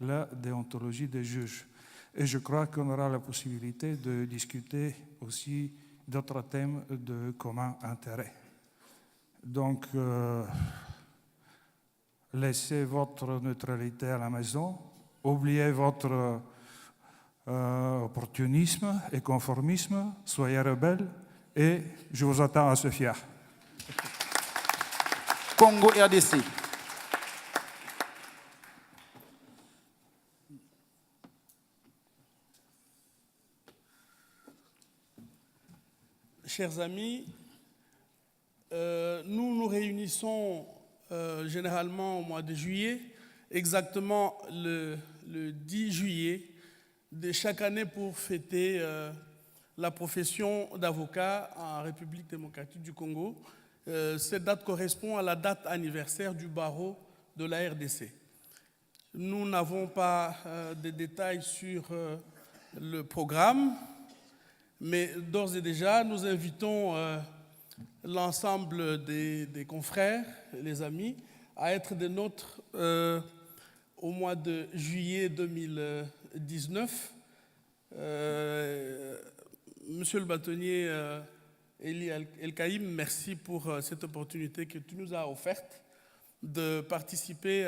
la déontologie des juges. Et je crois qu'on aura la possibilité de discuter aussi d'autres thèmes de commun intérêt. Donc, laissez votre neutralité à la maison, oubliez votre opportunisme et conformisme, soyez rebelles et je vous attends à Sofia. Congo RDC. Chers amis, nous nous réunissons généralement au mois de juillet, exactement le 10 juillet de chaque année pour fêter la profession d'avocat en République démocratique du Congo. Cette date correspond à la date anniversaire du barreau de la RDC. Nous n'avons pas de détails sur le programme, mais d'ores et déjà, nous invitons l'ensemble des confrères, les amis, à être des nôtres au mois de juillet 2019. Monsieur le bâtonnier Eli El-Kaïm, merci pour cette opportunité que tu nous as offerte de participer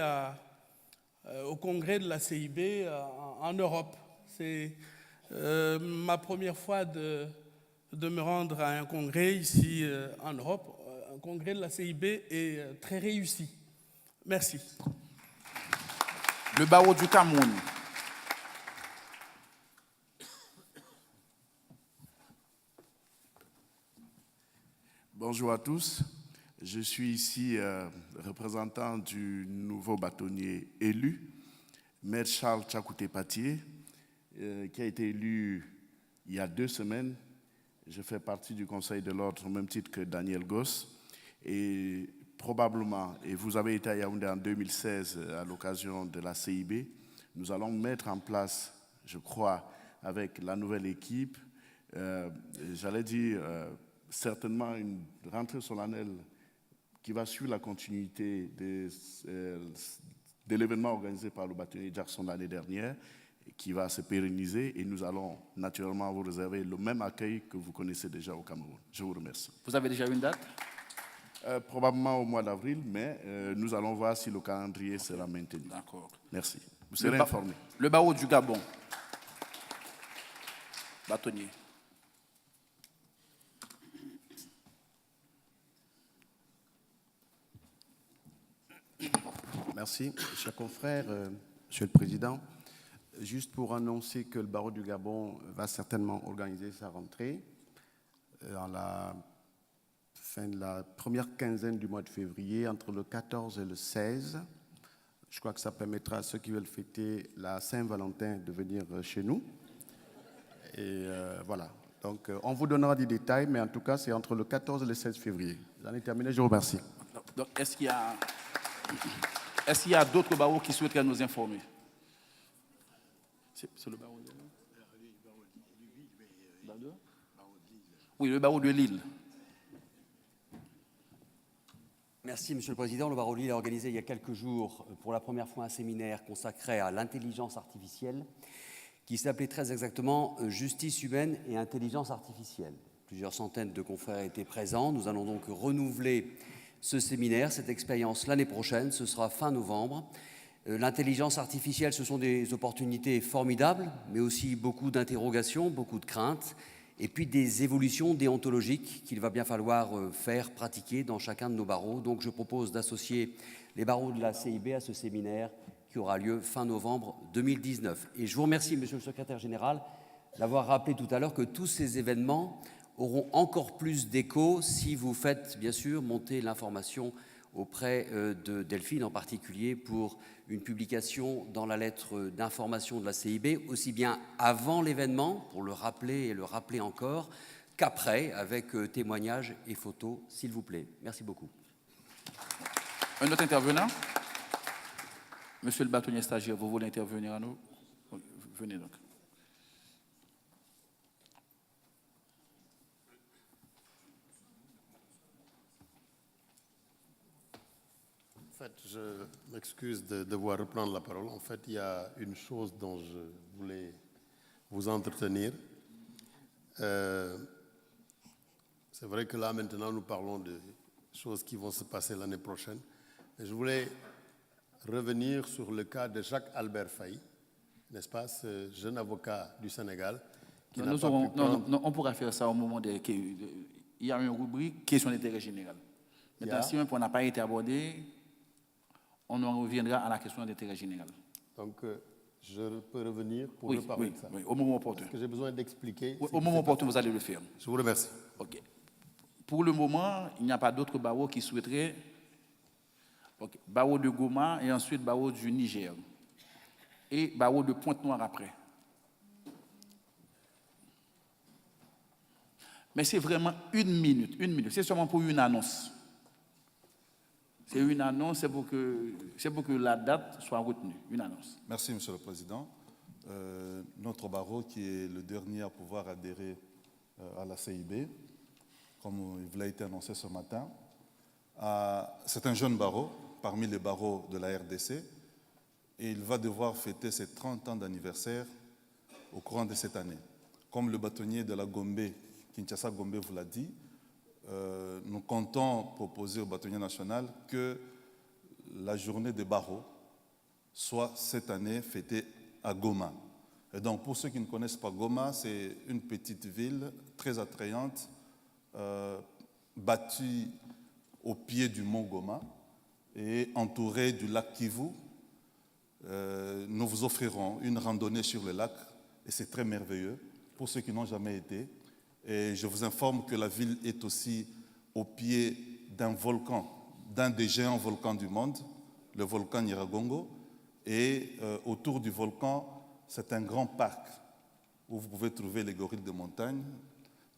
au congrès de la CIB en Europe. C'est ma première fois de me rendre à un congrès ici en Europe. Un congrès de la CIB est très réussi. Merci. Le barreau du Cameroun. Bonjour à tous. Je suis ici représentant du nouveau bâtonnier élu, Maître Charles Tchakouté-Patié, qui a été élu il y a 2 semaines. Je fais partie du Conseil de l'Ordre au même titre que Daniel Goss. Et probablement, et vous avez été à Yaoundé en 2016 à l'occasion de la CIB, nous allons mettre en place, je crois, avec la nouvelle équipe, j'allais dire certainement une rentrée solennelle qui va suivre la continuité de l'événement organisé par le bâtonnier Jackson l'année dernière, qui va se pérenniser, et nous allons naturellement vous réserver le même accueil que vous connaissez déjà au Cameroun. Je vous remercie. Vous avez déjà une date? Probablement au mois d'avril, mais nous allons voir si le calendrier sera maintenu. D'accord. Merci. Vous serez informés. Le barreau du Gabon. Bâtonnier. Merci, chers confrères, Monsieur le Président. Juste pour annoncer que le barreau du Gabon va certainement organiser sa rentrée en la fin de la première quinzaine du mois de février, entre le 14 et le 16. Je crois que ça permettra à ceux qui veulent fêter la Saint-Valentin de venir chez nous. Et voilà. Donc, on vous donnera des détails, mais en tout cas, c'est entre le 14 et le 16 février. J'en ai terminé, je vous remercie. Donc, est-ce qu'il y a d'autres barreaux qui souhaiteraient nous informer? C'est le barreau de Lille. Oui, le barreau de Lille. Merci, Monsieur le Président. Le barreau de Lille a organisé il y a quelques jours, pour la première fois, un séminaire consacré à l'intelligence artificielle, qui s'appelait très exactement « Justice humaine et intelligence artificielle ». Plusieurs centaines de confrères étaient présents. Nous allons donc renouveler ce séminaire, cette expérience l'année prochaine. Ce sera fin novembre. L'intelligence artificielle, ce sont des opportunités formidables, mais aussi beaucoup d'interrogations, beaucoup de craintes, et puis des évolutions déontologiques qu'il va bien falloir faire pratiquer dans chacun de nos barreaux. Donc je propose d'associer les barreaux de la CIB à ce séminaire qui aura lieu fin novembre 2019. Et je vous remercie, Monsieur le Secrétaire général, d'avoir rappelé tout à l'heure que tous ces événements auront encore plus d'écho si vous faites, bien sûr, monter l'information auprès de Delphine en particulier pour une publication dans la lettre d'information de la CIB, aussi bien avant l'événement, pour le rappeler et le rappeler encore, qu'après, avec témoignages et photos, s'il vous plaît. Merci beaucoup. Un autre intervenant? Monsieur le bâtonnier stagiaire, vous voulez intervenir à nous? Venez donc. En fait, je m'excuse de devoir reprendre la parole. En fait, il y a une chose dont je voulais vous entretenir. C'est vrai que là, maintenant, nous parlons de choses qui vont se passer l'année prochaine. Mais je voulais revenir sur le cas de Jacques-Albert Faye, n'est-ce pas, ce jeune avocat du Sénégal qui n'a pas pu prendre... Non, on pourra faire ça au moment des... Il y a une rubrique question d'intérêt général. Maintenant, si même on n'a pas été abordé, on en reviendra à la question d'intérêt général. Donc, je peux revenir pour reparler de ça. Oui, au moment opportun. Parce que j'ai besoin d'expliquer. Au moment opportun, vous allez le faire. Je vous remercie. OK. Pour le moment, il n'y a pas d'autres barreaux qui souhaiteraient... Okay. Barreau de Goma et ensuite barreau du Niger. Et barreau de Pointe-Noire après. Mais c'est vraiment une minute. C'est seulement pour une annonce. C'est une annonce, c'est pour que la date soit retenue. Une annonce. Merci, Monsieur le Président. Notre barreau, qui est le dernier à pouvoir adhérer à la CIB, comme il vous a été annoncé ce matin, c'est un jeune barreau, parmi les barreaux de la RDC, et il va devoir fêter ses 30 ans d'anniversaire au courant de cette année. Comme le bâtonnier de la Gombe, Kinshasa Gombe, vous l'a dit, nous comptons proposer au bâtonnier national que la journée des barreaux soit cette année fêtée à Goma. Et donc, pour ceux qui ne connaissent pas Goma, c'est une petite ville très attrayante, bâtie au pied du mont Goma et entourée du lac Kivu. Nous vous offrirons une randonnée sur le lac et c'est très merveilleux pour ceux qui n'ont jamais été. Et je vous informe que la ville est aussi au pied d'un volcan, d'un des géants volcans du monde, le volcan Nyiragongo. Et autour du volcan, c'est un grand parc où vous pouvez trouver les gorilles de montagne,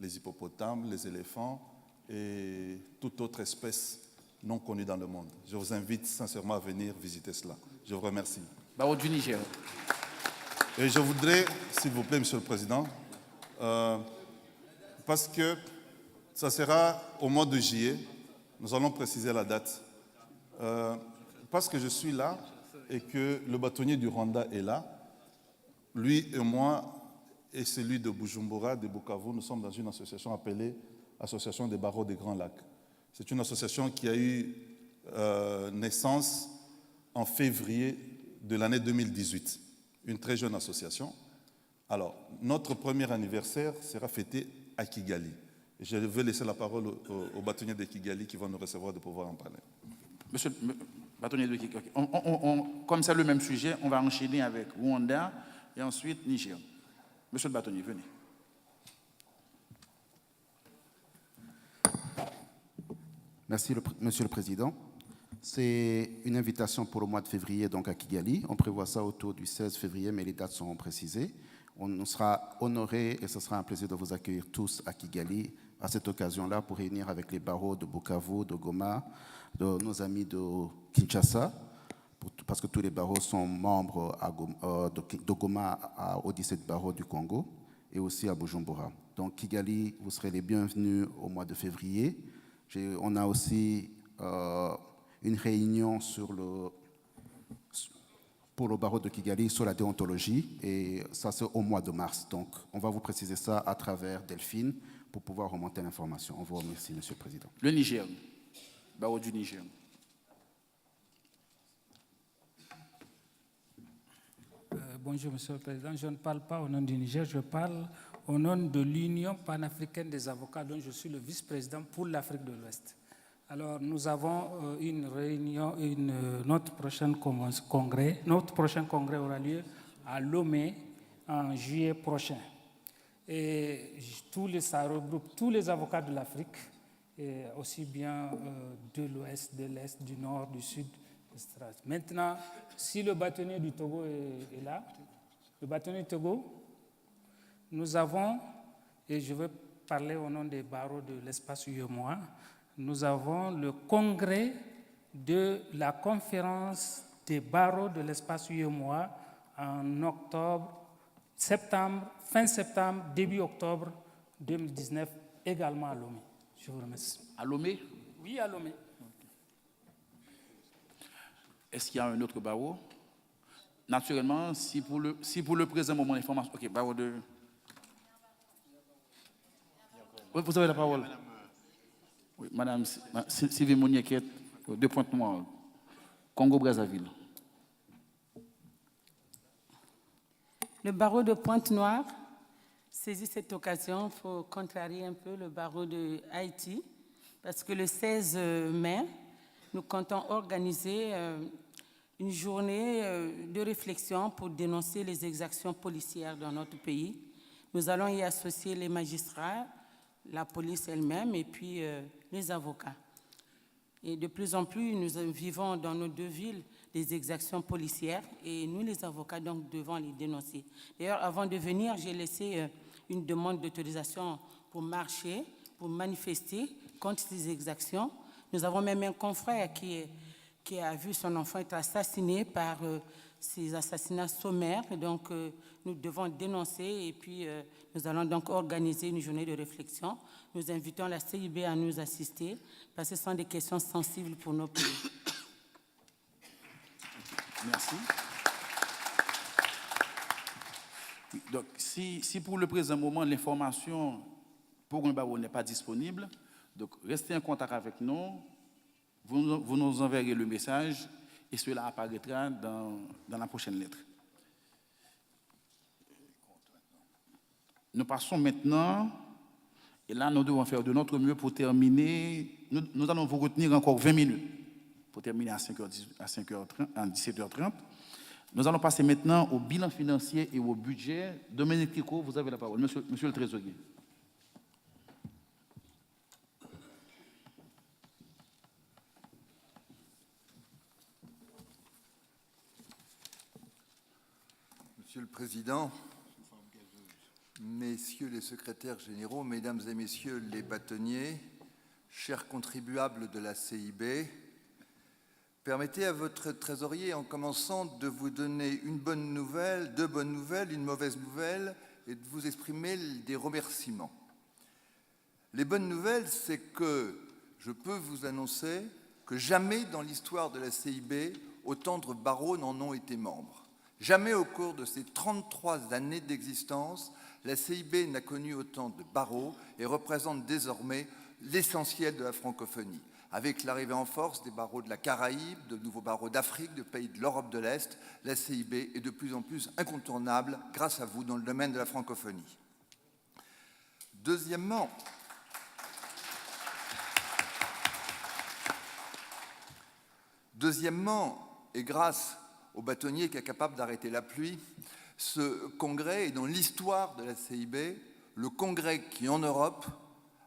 les hippopotames, les éléphants et toute autre espèce non connue dans le monde. Je vous invite sincèrement à venir visiter cela. Je vous remercie. Barreau du Niger. Et je voudrais, s'il vous plaît, Monsieur le Président, parce que ça sera au mois de juillet, nous allons préciser la date, parce que je suis là et que le bâtonnier du Rwanda est là, lui et moi et celui de Bujumbura, de Bukavu, nous sommes dans une association appelée Association des barreaux des Grands Lacs. C'est une association qui a eu naissance en février de l'année 2018, une très jeune association. Alors, notre premier anniversaire sera fêté à Kigali. Je vais laisser la parole au bâtonnier de Kigali qui va nous recevoir de pouvoir en parler. Monsieur le bâtonnier de Kigali, comme c'est le même sujet, on va enchaîner avec Rwanda et ensuite Niger. Monsieur le bâtonnier, venez. Merci, Monsieur le Président. C'est une invitation pour le mois de février, donc à Kigali. On prévoit ça autour du 16 février, mais les dates seront précisées. On sera honorés et ce sera un plaisir de vous accueillir tous à Kigali à cette occasion-là pour réunir avec les barreaux de Bukavu, de Goma, de nos amis de Kinshasa, parce que tous les barreaux sont membres de Goma au 17 barreaux du Congo et aussi à Bujumbura. Donc Kigali, vous serez les bienvenus au mois de février. On a aussi une réunion pour le barreau de Kigali sur la déontologie, et ça c'est au mois de mars. Donc on va vous préciser ça à travers Delphine pour pouvoir remonter l'information. On vous remercie, Monsieur le Président. Le Niger, barreau du Niger. Bonjour, Monsieur le Président. Je ne parle pas au nom du Niger, je parle au nom de l'Union panafricaine des avocats, dont je suis le vice-président pour l'Afrique de l'Ouest. Alors, nous avons une réunion, notre prochain congrès aura lieu à Lomé en juillet prochain. Et ça regroupe tous les avocats de l'Afrique, aussi bien de l'Ouest, de l'Est, du Nord, du Sud, etc. Maintenant, si le bâtonnier du Togo est là, le bâtonnier du Togo, nous avons, et je veux parler au nom des barreaux de l'espace UEMOA, nous avons le congrès de la conférence des barreaux de l'espace UEMOA en octobre, fin septembre, début octobre 2019, également à Lomé. Je vous remercie. À Lomé? Oui, à Lomé. Est-ce qu'il y a un autre barreau? Naturellement, si pour le présent moment d'information... Ok, barreau de... Oui, vous avez la parole. Oui, Madame Sylvie Mouniaquette, de Pointe-Noire, Congo-Brazzaville. Le barreau de Pointe-Noire saisit cette occasion pour contrarier un peu le barreau de Haïti, parce que le 16 mai, nous comptons organiser une journée de réflexion pour dénoncer les exactions policières dans notre pays. Nous allons y associer les magistrats, la police elle-même et puis les avocats. Et de plus en plus, nous vivons dans nos deux villes des exactions policières et nous, les avocats, donc, devons les dénoncer. D'ailleurs, avant de venir, j'ai laissé une demande d'autorisation pour marcher, pour manifester contre ces exactions. Nous avons même un confrère qui a vu son enfant être assassiné par ces assassinats sommaires. Et donc, nous devons dénoncer et puis nous allons donc organiser une journée de réflexion. Nous invitons la CIB à nous assister parce que ce sont des questions sensibles pour nos pays. Merci. Donc, si pour le présent moment, l'information pour un barreau n'est pas disponible, donc restez en contact avec nous, vous nous enverrez le message et cela apparaîtra dans la prochaine lettre. Nous passons maintenant, et là nous devons faire de notre mieux pour terminer. Nous allons vous retenir encore 20 minutes pour terminer à 17h30. Nous allons passer maintenant au bilan financier et au budget. Dominique Tricot, vous avez la parole. Monsieur le Trésorier. Monsieur le Président, Messieurs les secrétaires généraux, Mesdames et Messieurs les bâtonniers, chers contribuables de la CIB, permettez à votre trésorier, en commençant, de vous donner une bonne nouvelle, deux bonnes nouvelles, une mauvaise nouvelle, et de vous exprimer des remerciements. Les bonnes nouvelles, c'est que je peux vous annoncer que jamais dans l'histoire de la CIB, autant de barreaux n'en ont été membres. Jamais au cours de ces 33 années d'existence, la CIB n'a connu autant de barreaux et représente désormais l'essentiel de la francophonie. Avec l'arrivée en force des barreaux de la Caraïbe, de nouveaux barreaux d'Afrique, de pays de l'Europe de l'Est, la CIB est de plus en plus incontournable grâce à vous dans le domaine de la francophonie. Deuxièmement, et grâce au bâtonnier qui est capable d'arrêter la pluie, ce congrès est dans l'histoire de la CIB le congrès qui, en Europe,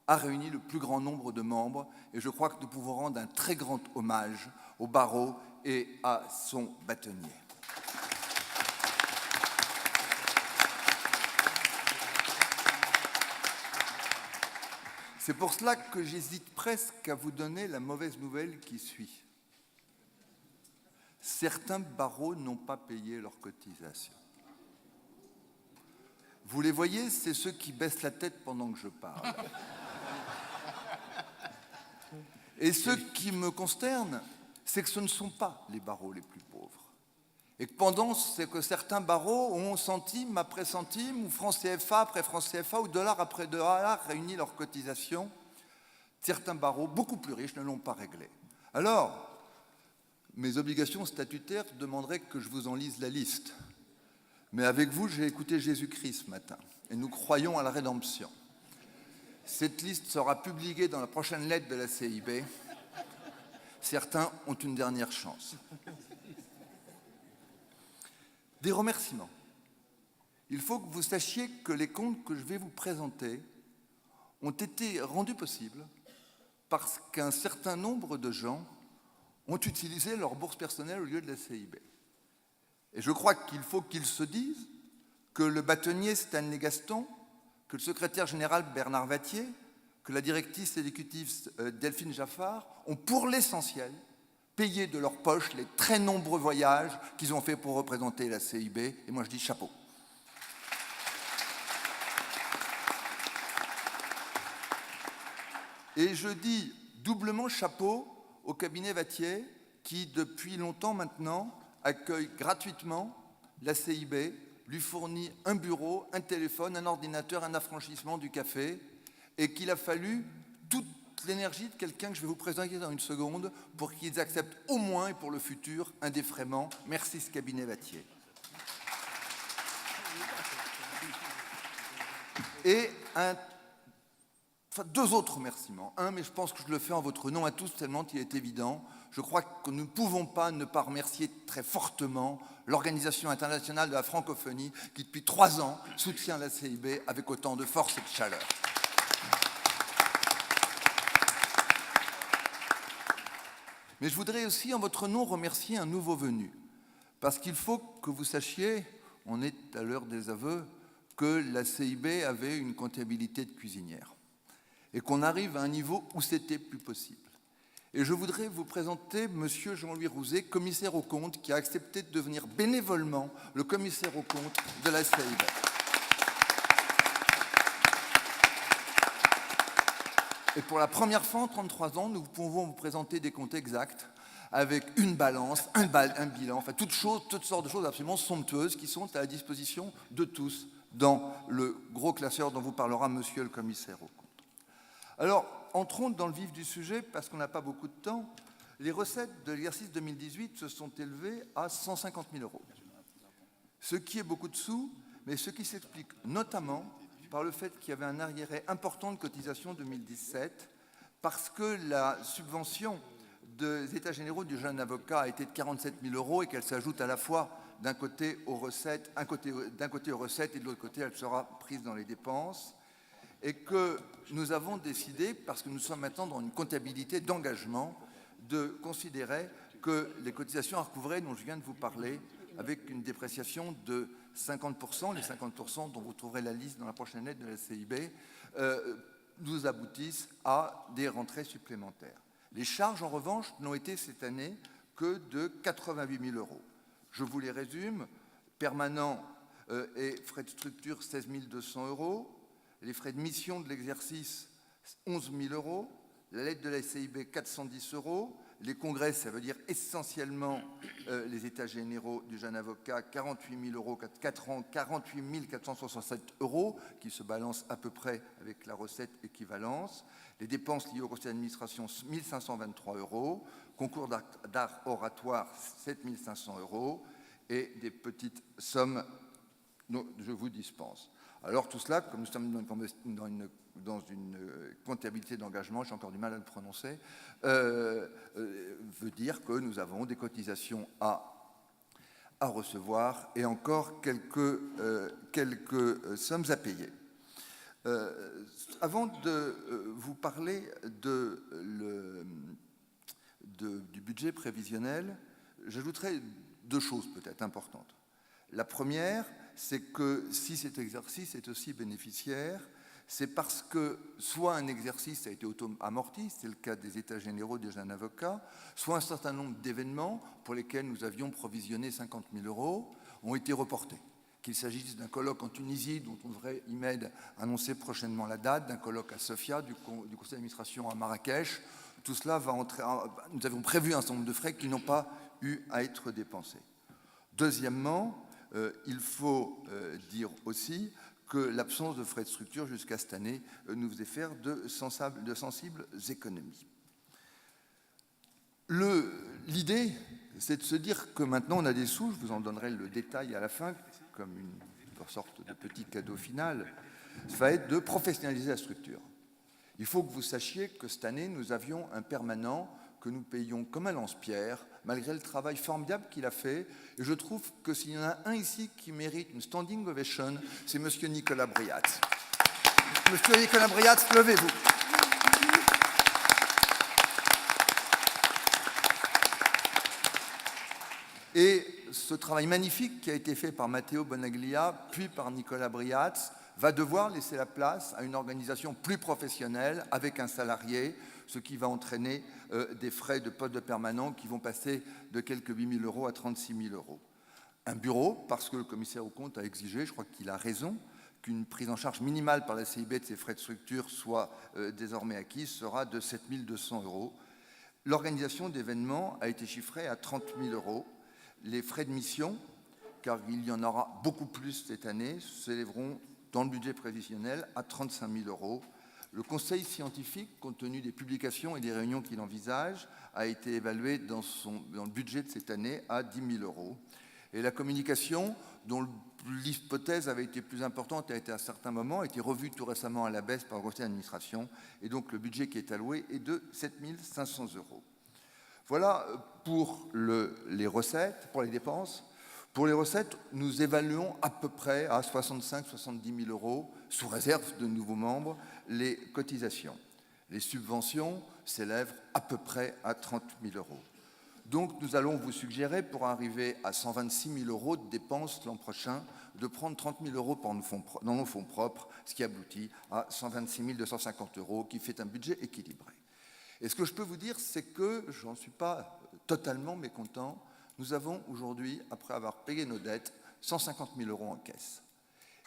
a réuni le plus grand nombre de membres. Et je crois que nous pouvons rendre un très grand hommage au barreau et à son bâtonnier. C'est pour cela que j'hésite presque à vous donner la mauvaise nouvelle qui suit. Certains barreaux n'ont pas payé leur cotisation. Vous les voyez, c'est ceux qui baissent la tête pendant que je parle. Et ce qui me consterne, c'est que ce ne sont pas les barreaux les plus pauvres. Et c'est que certains barreaux ont centime après centime, ou franc CFA après franc CFA, ou dollar après dollar réunis leurs cotisations. Certains barreaux, beaucoup plus riches, ne l'ont pas réglé. Alors, mes obligations statutaires demanderaient que je vous en lise la liste. Mais avec vous, j'ai écouté Jésus-Christ ce matin, et nous croyons à la rédemption. Cette liste sera publiée dans la prochaine lettre de la CIB. Certains ont une dernière chance. Des remerciements. Il faut que vous sachiez que les comptes que je vais vous présenter ont été rendus possibles parce qu'un certain nombre de gens ont utilisé leur bourse personnelle au lieu de la CIB. Et je crois qu'il faut qu'ils se disent que le bâtonnier Stanley Gaston, que le secrétaire général Bernard Vattier, que la directrice exécutive Delphine Jaffard ont pour l'essentiel payé de leur poche les très nombreux voyages qu'ils ont fait pour représenter la CIB. Et moi je dis chapeau. Et je dis doublement chapeau au cabinet Vattier qui, depuis longtemps maintenant, accueille gratuitement la CIB, lui fournit un bureau, un téléphone, un ordinateur, un affranchissement du café, et qu'il a fallu toute l'énergie de quelqu'un que je vais vous présenter dans une seconde pour qu'ils acceptent au moins, et pour le futur, un défraiement. Merci ce cabinet Vattier. Et deux autres remerciements. Un, mais je pense que je le fais en votre nom à tous, tellement il est évident. Je crois que nous ne pouvons pas ne pas remercier très fortement l'Organisation internationale de la francophonie qui, depuis 3 ans, soutient la CIB avec autant de force et de chaleur. Mais je voudrais aussi, en votre nom, remercier un nouveau venu. Parce qu'il faut que vous sachiez, on est à l'heure des aveux, que la CIB avait une comptabilité de cuisinière. Et qu'on arrive à un niveau où c'était plus possible. Et je voudrais vous présenter M. Jean-Louis Rouzet, commissaire aux comptes, qui a accepté de devenir bénévolement le commissaire aux comptes de la CIB. Et pour la première fois en 33 ans, nous pouvons vous présenter des comptes exacts, avec une balance, un bilan, enfin toutes sortes de choses absolument somptueuses qui sont à la disposition de tous dans le gros classeur dont vous parlera Monsieur le commissaire aux comptes. Alors, entrons dans le vif du sujet, parce qu'on n'a pas beaucoup de temps. Les recettes de l'exercice 2018 se sont élevées à 150 000 €. Ce qui est beaucoup de sous, mais ce qui s'explique notamment par le fait qu'il y avait un arriéré important de cotisation 2017, parce que la subvention des États généraux du jeune avocat a été de 47 000 € et qu'elle s'ajoute à la fois d'un côté aux recettes, d'un côté aux recettes et de l'autre côté elle sera prise dans les dépenses. Et que nous avons décidé, parce que nous sommes maintenant dans une comptabilité d'engagement, de considérer que les cotisations à recouvrer dont je viens de vous parler, avec une dépréciation de 50%, les 50% dont vous trouverez la liste dans la prochaine lettre de la CIB, nous aboutissent à des rentrées supplémentaires. Les charges, en revanche, n'ont été cette année que de 88 000 €. Je vous les résume. Permanent et frais de structure, 16 200 €. Les frais de mission de l'exercice, 11 000 €. La lettre de la CIB, 410 €. Les congrès, ça veut dire essentiellement les états généraux du jeune avocat, 48 467 €, qui se balancent à peu près avec la recette équivalence. Les dépenses liées au conseil d'administration, 1 523 €. Concours d'art oratoire, 7 500 €. Et des petites sommes dont je vous dispense. Alors tout cela, comme nous sommes dans une comptabilité d'engagement, j'ai encore du mal à le prononcer, veut dire que nous avons des cotisations à recevoir et encore quelques sommes à payer. Avant de vous parler du budget prévisionnel, j'ajouterai 2 choses peut-être importantes. La première, c'est que si cet exercice est aussi bénéficiaire, c'est parce que soit un exercice a été auto-amorti, c'est le cas des États généraux des jeunes avocats, soit un certain nombre d'événements pour lesquels nous avions provisionné 50 000 € ont été reportés. Qu'il s'agisse d'un colloque en Tunisie, dont on devrait, IMED, annoncer prochainement la date, d'un colloque à Sofia, du conseil d'administration à Marrakech, tout cela va entrer. Nous avions prévu un certain nombre de frais qui n'ont pas eu à être dépensés. Deuxièmement, il faut dire aussi que l'absence de frais de structure jusqu'à cette année nous faisait faire de sensibles économies. L'idée, c'est de se dire que maintenant on a des sous, je vous en donnerai le détail à la fin, comme une sorte de petit cadeau final, ça va être de professionnaliser la structure. Il faut que vous sachiez que cette année, nous avions un permanent que nous payions comme un lance-pierre, malgré le travail formidable qu'il a fait. Et je trouve que s'il y en a un ici qui mérite une standing ovation, c'est M. Nicolas Briat. Monsieur Nicolas Briat, levez-vous. Et ce travail magnifique qui a été fait par Matteo Bonaglia, puis par Nicolas Briat, va devoir laisser la place à une organisation plus professionnelle avec un salarié, ce qui va entraîner des frais de poste de permanent qui vont passer de quelques 8 000 € à 36 000 €. Un bureau, parce que le commissaire aux comptes a exigé, je crois qu'il a raison, qu'une prise en charge minimale par la CIB de ces frais de structure soit désormais acquise, sera de 7 200 €. L'organisation d'événements a été chiffrée à 30 000 €. Les frais de mission, car il y en aura beaucoup plus cette année, s'élèveront dans le budget prévisionnel à 35 000 €. Le conseil scientifique, compte tenu des publications et des réunions qu'il envisage, a été évalué dans le budget de cette année à 10 000 €. Et la communication, dont l'hypothèse avait été plus importante, a été à un certain moment, a été revue tout récemment à la baisse par le conseil d'administration, et donc le budget qui est alloué est de 7 500 €. Voilà pour les recettes, pour les dépenses. Pour les recettes, nous évaluons à peu près à 65-70 000 €, sous réserve de nouveaux membres, les cotisations. Les subventions s'élèvent à peu près à 30 000 €. Donc nous allons vous suggérer, pour arriver à 126 000 € de dépenses l'an prochain, de prendre 30 000 € dans nos fonds propres, ce qui aboutit à 126 250 €, qui fait un budget équilibré. Et ce que je peux vous dire, c'est que, je n'en suis pas totalement mécontent, nous avons aujourd'hui, après avoir payé nos dettes, 150 000 € en caisse.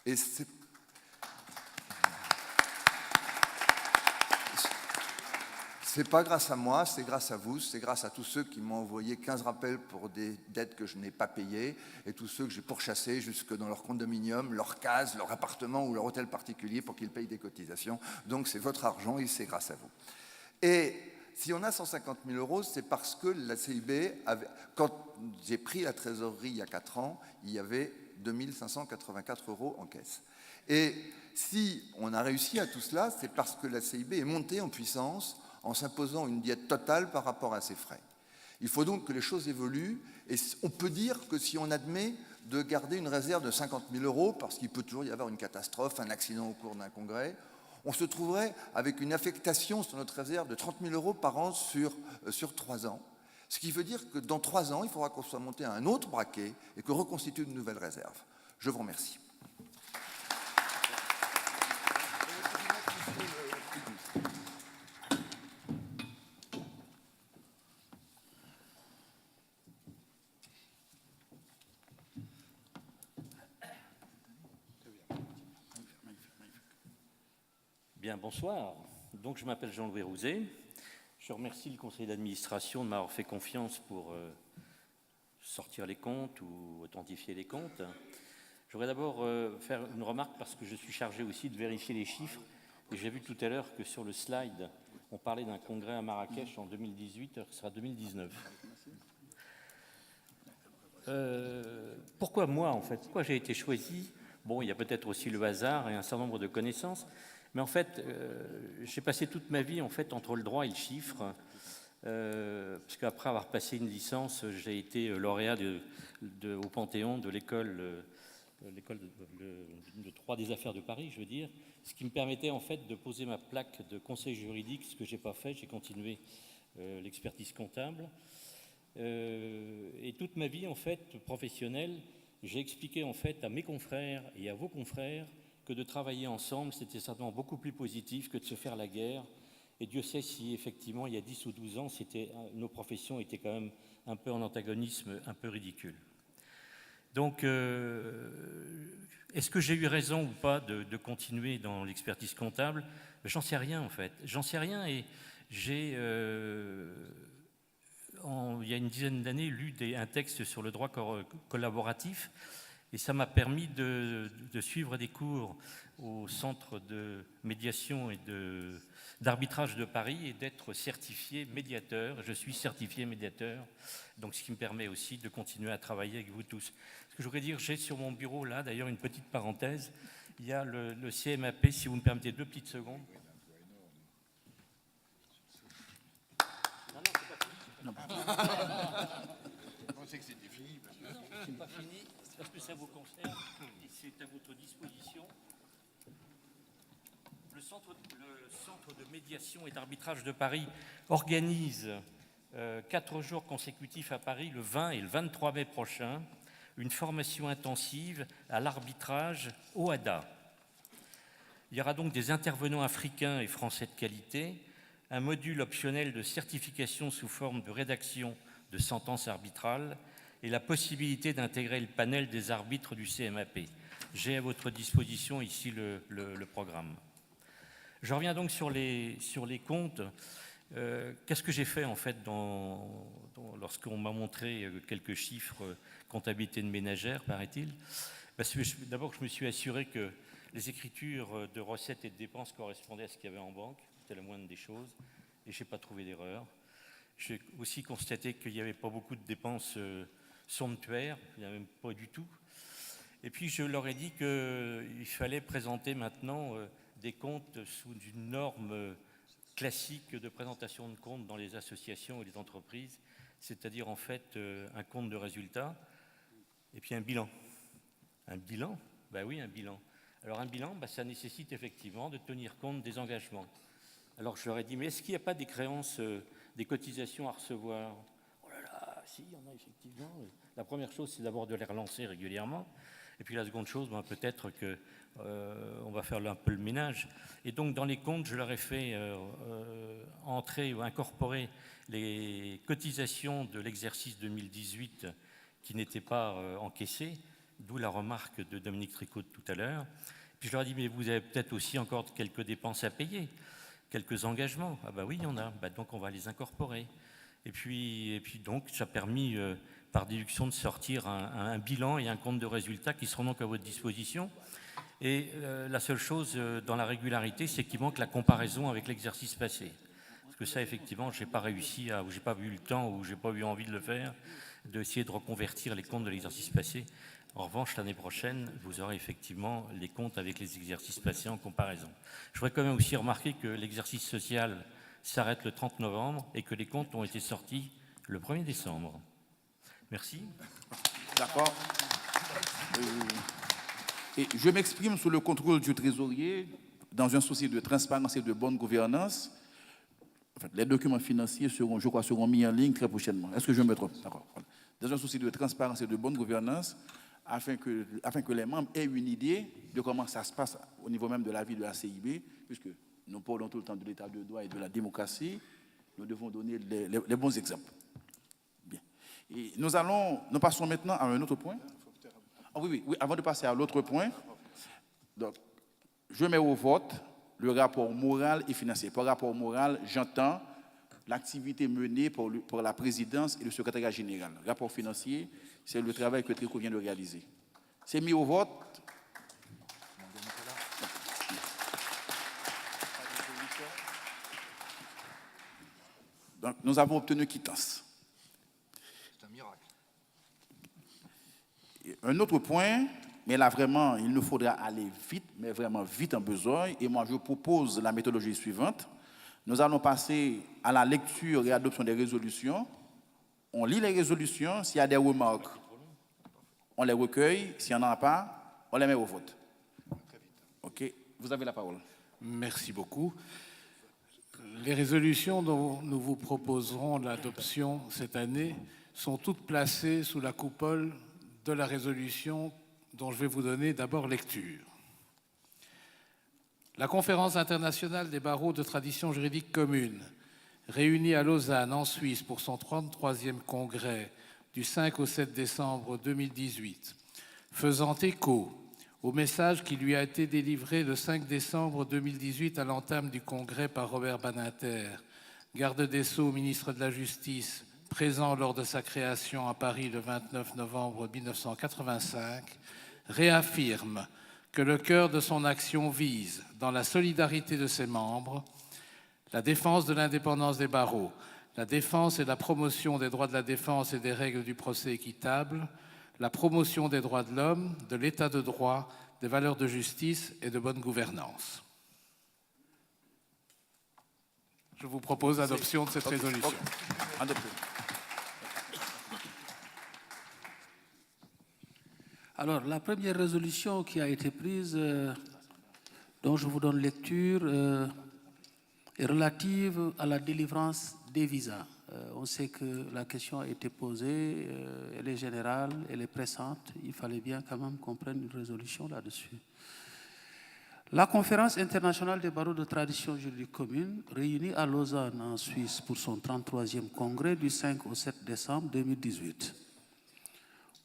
Et c'est pas grâce à moi, c'est grâce à vous, c'est grâce à tous ceux qui m'ont envoyé 15 rappels pour des dettes que je n'ai pas payées, et tous ceux que j'ai pourchassés jusque dans leur condominium, leur case, leur appartement ou leur hôtel particulier pour qu'ils payent des cotisations. Donc c'est votre argent et c'est grâce à vous. Et si on a 150 000 €, c'est parce que la CIB, quand j'ai pris la trésorerie il y a 4 ans, il y avait 2 584 € en caisse. Et si on a réussi à tout cela, c'est parce que la CIB est montée en puissance en s'imposant une diète totale par rapport à ses frais. Il faut donc que les choses évoluent, et on peut dire que si on admet de garder une réserve de 50 000 €, parce qu'il peut toujours y avoir une catastrophe, un accident au cours d'un congrès, on se trouverait avec une affectation sur notre réserve de 30 000 € par an sur 3 ans. Ce qui veut dire que dans 3 ans, il faudra qu'on soit monté à un autre braquet et que reconstitue une nouvelle réserve. Je vous remercie. Bien, bonsoir. Donc, je m'appelle Jean-Louis Rouzet. Je remercie le conseil d'administration de m'avoir fait confiance pour sortir les comptes ou authentifier les comptes. Je voudrais d'abord faire une remarque parce que je suis chargé aussi de vérifier les chiffres. Et j'ai vu tout à l'heure que sur le slide, on parlait d'un congrès à Marrakech en 2018, ce sera 2019. Pourquoi moi, en fait? Pourquoi j'ai été choisi? Bon, il y a peut-être aussi le hasard et un certain nombre de connaissances. Mais en fait, j'ai passé toute ma vie en fait, entre le droit et le chiffre, parce qu'après avoir passé une licence, j'ai été lauréat au Panthéon de l'école de droit des affaires de Paris, je veux dire, ce qui me permettait en fait de poser ma plaque de conseil juridique, ce que je n'ai pas fait, j'ai continué l'expertise comptable. Et toute ma vie en fait, professionnelle, j'ai expliqué en fait à mes confrères et à vos confrères que de travailler ensemble, c'était certainement beaucoup plus positif que de se faire la guerre. Et Dieu sait si, effectivement, il y a 10 ou 12 ans, nos professions étaient quand même un peu en antagonisme, un peu ridicule. Donc, est-ce que j'ai eu raison ou pas de continuer dans l'expertise comptable? J'en sais rien, en fait. J'en sais rien, et j'ai, il y a une dizaine d'années, lu un texte sur le droit collaboratif, et ça m'a permis de suivre des cours au Centre de médiation et d'arbitrage de Paris et d'être certifié médiateur. Je suis certifié médiateur, donc ce qui me permet aussi de continuer à travailler avec vous tous. Ce que je voudrais dire, j'ai sur mon bureau là, d'ailleurs, une petite parenthèse, il y a le CMAP, si vous me permettez 2 petites secondes. Non, On sait que c'était fini. C'est pas fini, c'est parce que ça vous concerne et c'est à votre disposition. Le centre de médiation et d'arbitrage de Paris organise 4 jours consécutifs à Paris, le 20 et le 23 mai prochain, une formation intensive à l'arbitrage OADA. Il y aura donc des intervenants africains et français de qualité, un module optionnel de certification sous forme de rédaction de sentences arbitrales et la possibilité d'intégrer le panel des arbitres du CMAP. J'ai à votre disposition ici le programme. Je reviens donc sur les comptes. Qu'est-ce que j'ai fait en fait lorsqu'on m'a montré quelques chiffres comptabilité de ménagère, paraît-il? D'abord, je me suis assuré que les écritures de recettes et de dépenses correspondaient à ce qu'il y avait en banque. C'était la moindre des choses, et je n'ai pas trouvé d'erreur. J'ai aussi constaté qu'il n'y avait pas beaucoup de dépenses somptuaires, il n'y en a même pas du tout. Et puis je leur ai dit qu'il fallait présenter maintenant des comptes sous une norme classique de présentation de comptes dans les associations et les entreprises, c'est-à-dire en fait un compte de résultat et puis un bilan. Un bilan? Ben oui, un bilan. Alors un bilan, ça nécessite effectivement de tenir compte des engagements. Alors je leur ai dit, mais est-ce qu'il n'y a pas des créances, des cotisations à recevoir? Oh là là, si, il y en a effectivement. La première chose, c'est d'abord de les relancer régulièrement. Et puis la seconde chose, peut-être qu'on va faire un peu le ménage. Et donc dans les comptes, je leur ai fait entrer ou incorporer les cotisations de l'exercice 2018 qui n'étaient pas encaissées, d'où la remarque de Dominique Tricot de tout à l'heure. Puis je leur ai dit, mais vous avez peut-être aussi encore quelques dépenses à payer, quelques engagements. Ah bah oui, il y en a, donc on va les incorporer. Et puis donc ça a permis, par déduction, de sortir un bilan et un compte de résultats qui seront donc à votre disposition. Et la seule chose dans la régularité, c'est qu'il manque la comparaison avec l'exercice passé. Parce que ça, effectivement, je n'ai pas réussi, ou je n'ai pas eu le temps, ou je n'ai pas eu envie de le faire, d'essayer de reconvertir les comptes de l'exercice passé. En revanche, l'année prochaine, vous aurez effectivement les comptes avec les exercices passés en comparaison. Je voudrais quand même aussi remarquer que l'exercice social s'arrête le 30 novembre et que les comptes ont été sortis le 1er décembre. Merci. D'accord. Et je m'exprime sous le contrôle du trésorier dans un souci de transparence et de bonne gouvernance. En fait, les documents financiers seront, je crois, mis en ligne très prochainement. Est-ce que je me trompe? D'accord. Dans un souci de transparence et de bonne gouvernance, afin que les membres aient une idée de comment ça se passe au niveau même de la vie de la CIB, puisque nous parlons tout le temps de l'état de droit et de la démocratie, nous devons donner les bons exemples. Bien. Et nous passons maintenant à un autre point. Ah, oui, avant de passer à l'autre point, donc, je mets au vote le rapport moral et financier. Par rapport moral, j'entends l'activité menée pour la présidence et le secrétariat général. Le rapport financier, c'est le travail que Tricot vient de réaliser. C'est mis au vote. Donc, nous avons obtenu quittance. C'est un miracle. Et un autre point, mais là vraiment, il nous faudra aller vite, mais vraiment vite en besoin. Et moi, je propose la méthodologie suivante. Nous allons passer à la lecture et adoption des résolutions. On lit les résolutions. S'il y a des remarques, on les recueille. S'il n'y en a pas, on les met au vote. OK. Vous avez la parole. Merci beaucoup. Les résolutions dont nous vous proposerons l'adoption cette année sont toutes placées sous la coupole de la résolution dont je vais vous donner d'abord lecture. La Conférence internationale des barreaux de tradition juridique commune, réunie à Lausanne, en Suisse, pour son 33e congrès du 5 au 7 décembre 2018, faisant écho au message qui lui a été délivré le 5 décembre 2018 à l'entame du congrès par Robert Badinter, garde des Sceaux, ministre de la Justice, présent lors de sa création à Paris le 29 novembre 1985, réaffirme que le cœur de son action vise, dans la solidarité de ses membres, la défense de l'indépendance des barreaux, la défense et la promotion des droits de la défense et des règles du procès équitable, la promotion des droits de l'homme, de l'état de droit, des valeurs de justice et de bonne gouvernance. Je vous propose l'adoption de cette résolution. Alors, la première résolution qui a été prise, dont je vous donne lecture, est relative à la délivrance des visas. On sait que la question a été posée, elle est générale, elle est pressante. Il fallait bien quand même qu'on prenne une résolution là-dessus. La Conférence internationale des barreaux de tradition juridique commune, réunie à Lausanne, en Suisse, pour son 33e congrès du 5 au 7 décembre 2018,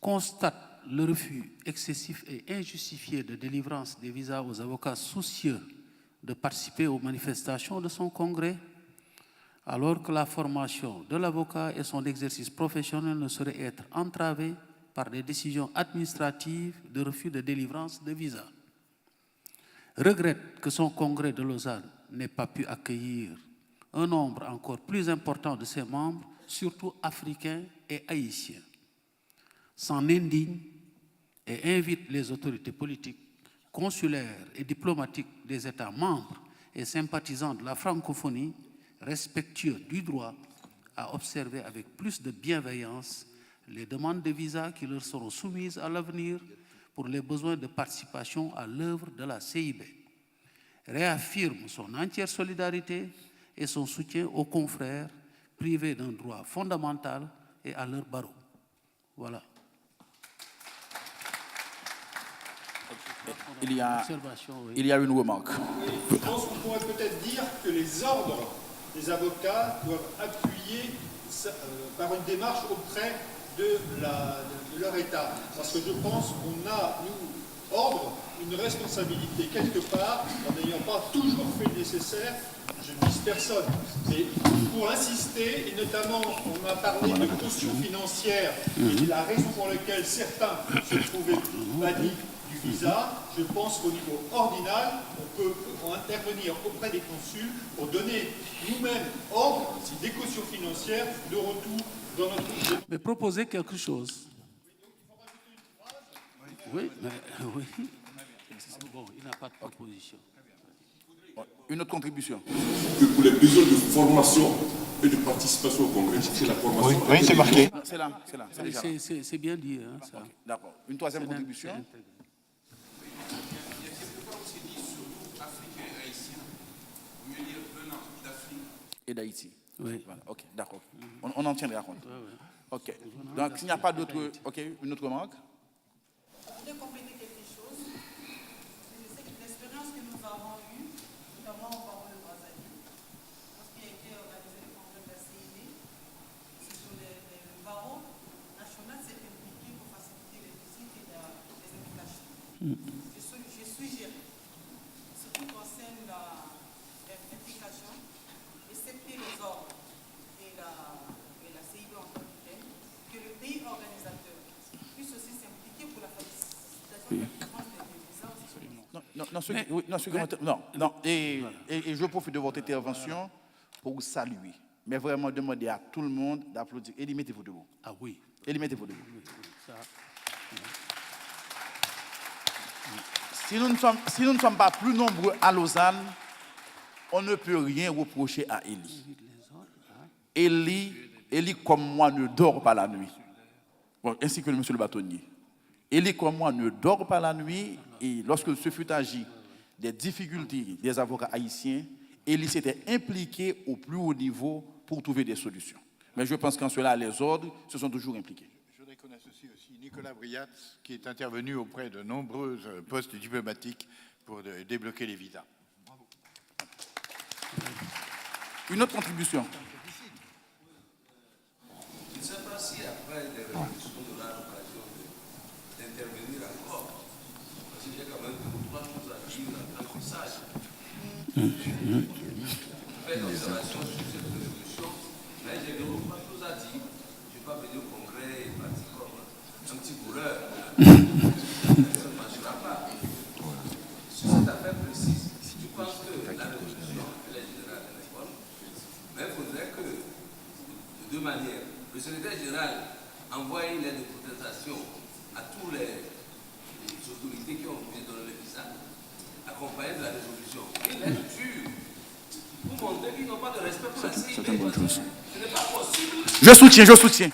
constate le refus excessif et injustifié de délivrance des visas aux avocats soucieux de participer aux manifestations de son congrès, alors que la formation de l'avocat et son exercice professionnel ne sauraient être entravés par des décisions administratives de refus de délivrance de visa. Regrette que son congrès de Lausanne n'ait pas pu accueillir un nombre encore plus important de ses membres, surtout africains et haïtiens. S'en indigne et invite les autorités politiques, consulaires et diplomatiques des États membres et sympathisants de la francophonie, respectueux du droit, à observer avec plus de bienveillance les demandes de visa qui leur seront soumises à l'avenir pour les besoins de participation à l'œuvre de la CIB. Réaffirme son entière solidarité et son soutien aux confrères privés d'un droit fondamental et à leur barreau. Voilà. Il y a une remarque. Je pense qu'on pourrait peut-être dire que les ordres des avocats doivent appuyer par une démarche auprès de leur État. Parce que je pense qu'on a, nous, ordre, une responsabilité quelque part, en n'ayant pas toujours fait le nécessaire, je ne vise personne, mais pour insister, et notamment on m'a parlé de caution financière, et la raison pour laquelle certains se trouvaient bannis du visa, je pense qu'au niveau ordinal, on peut intervenir auprès des consuls pour donner nous-mêmes ordre des cautions financières de retour dans notre... Mais proposer quelque chose. Oui, mais oui. Bon, il n'a pas de proposition. Une autre contribution. Que pour les besoins de formation et de participation au congrès, c'est la formation. Oui, c'est marqué. C'est là. C'est bien dit. Hein, ça. Okay, d'accord. Une troisième contribution. Et d'Haïti. Oui. Voilà. Ok, d'accord. On en tiendra compte. Oui, oui. Ok. Donc, s'il n'y a pas d'autre... Ok, une autre remarque. Je voudrais compléter quelque chose. Je sais que l'expérience que nous avons eue, notamment au barreau de Brazzaville, lorsqu'il a été organisé le congrès de la CIB, c'est sur le barreau national s'est impliqué pour faciliter les visites et les invitations. Je suggère, ce qui concerne l'implication, excepté les ordres et la CIB en tant que telle, que le pays organisateur puisse aussi s'impliquer pour la facilitation de la défense des visas. Non. Et je profite de votre intervention pour vous saluer. Mais vraiment demander à tout le monde d'applaudir. Et mettez-vous debout. Ah oui. Et mettez-vous debout. Si nous ne sommes pas plus nombreux à Lausanne, on ne peut rien reprocher à Élie. Élie, comme moi, ne dort pas la nuit. Bon, ainsi que monsieur le bâtonnier. Élie, comme moi, ne dort pas la nuit. Et lorsque ce fut agi des difficultés des avocats haïtiens, Élie s'était impliqué au plus haut niveau pour trouver des solutions. Mais je pense qu'en cela, les ordres se sont toujours impliqués. Je voudrais qu'on associe aussi Nicolas Briat, qui est intervenu auprès de nombreux postes diplomatiques pour débloquer les visas. Une autre contribution. Je ne sais pas si après les révolutions, on aura l'occasion d'intervenir encore. Parce qu'il y a quand même 2 ou 3 choses à dire dans le message. Faites l'observation sur cette révolution, mais j'ai 2 ou 3 choses à dire. Je ne vais pas venir au congrès et partir comme un petit coureur. Ça ne marchera pas. Sur cette affaire précise, je pense que la révolution, elle est générale, elle est bonne. Mais il faudrait que, de 2 manières, le secrétaire général envoie une lettre de protestation à tous les autorités qui ont obligé de donner le visa, accompagnée de la résolution. Une lettre dure pour montrer qu'ils n'ont pas de respect pour la CIB. C'est une bonne chose. Ce n'est pas possible. Je soutiens, je soutiens.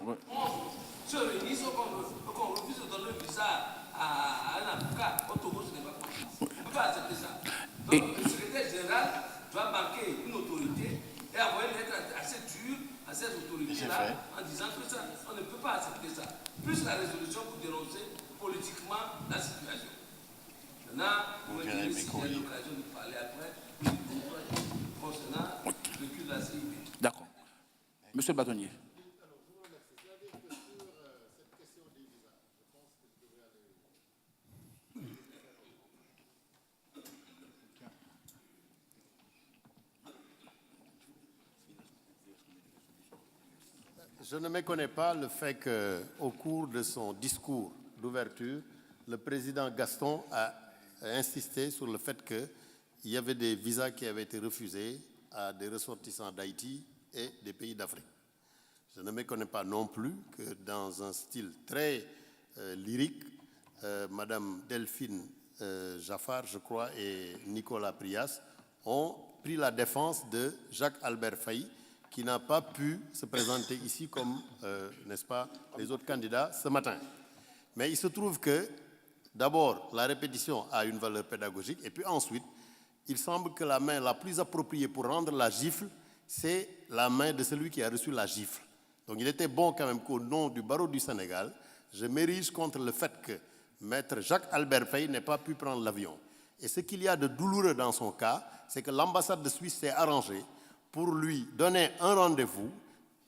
On se réunit qu'on refuse de donner le visa à un avocat. Au Togo, ce n'est pas possible. On ne peut pas accepter ça. Donc, le secrétaire général doit marquer une autorité et envoyer une lettre assez dure à ces autorités-là en disant que ça, on ne peut pas accepter ça. Plus la résolution pour dénoncer politiquement la situation. Maintenant, vous me direz s'il y a l'occasion de parler après concernant le cul de la CIB. D'accord. Monsieur le bâtonnier. Je ne méconnais pas le fait qu'au cours de son discours d'ouverture, le président Gaston a insisté sur le fait qu'il y avait des visas qui avaient été refusés à des ressortissants d'Haïti et des pays d'Afrique. Je ne méconnais pas non plus que dans un style très lyrique, Madame Delphine Jaffar, je crois, et Nicolas Prias ont pris la défense de Jacques-Albert Faye, qui n'a pas pu se présenter ici comme, n'est-ce pas, les autres candidats ce matin. Mais il se trouve que, d'abord, la répétition a une valeur pédagogique, et puis ensuite, il semble que la main la plus appropriée pour rendre la gifle, c'est la main de celui qui a reçu la gifle. Donc il était bon quand même qu'au nom du barreau du Sénégal, je m'érige contre le fait que Maître Jacques-Albert Faye n'ait pas pu prendre l'avion. Et ce qu'il y a de douloureux dans son cas, c'est que l'ambassade de Suisse s'est arrangée pour lui donner un rendez-vous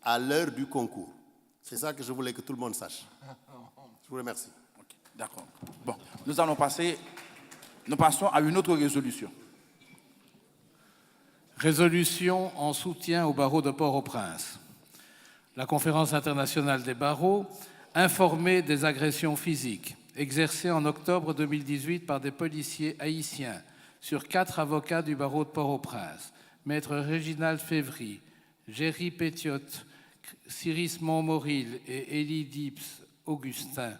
à l'heure du concours. C'est ça que je voulais que tout le monde sache. Je vous remercie. Okay, d'accord. Bon, nous passons à une autre résolution. Résolution en soutien au barreau de Port-au-Prince. La Conférence internationale des barreaux informée des agressions physiques exercées en octobre 2018 par des policiers haïtiens sur 4 avocats du barreau de Port-au-Prince, Maître Réginald Févry, Géry Pétiot, Cyrus Montmoril et Élie Dips Augustin,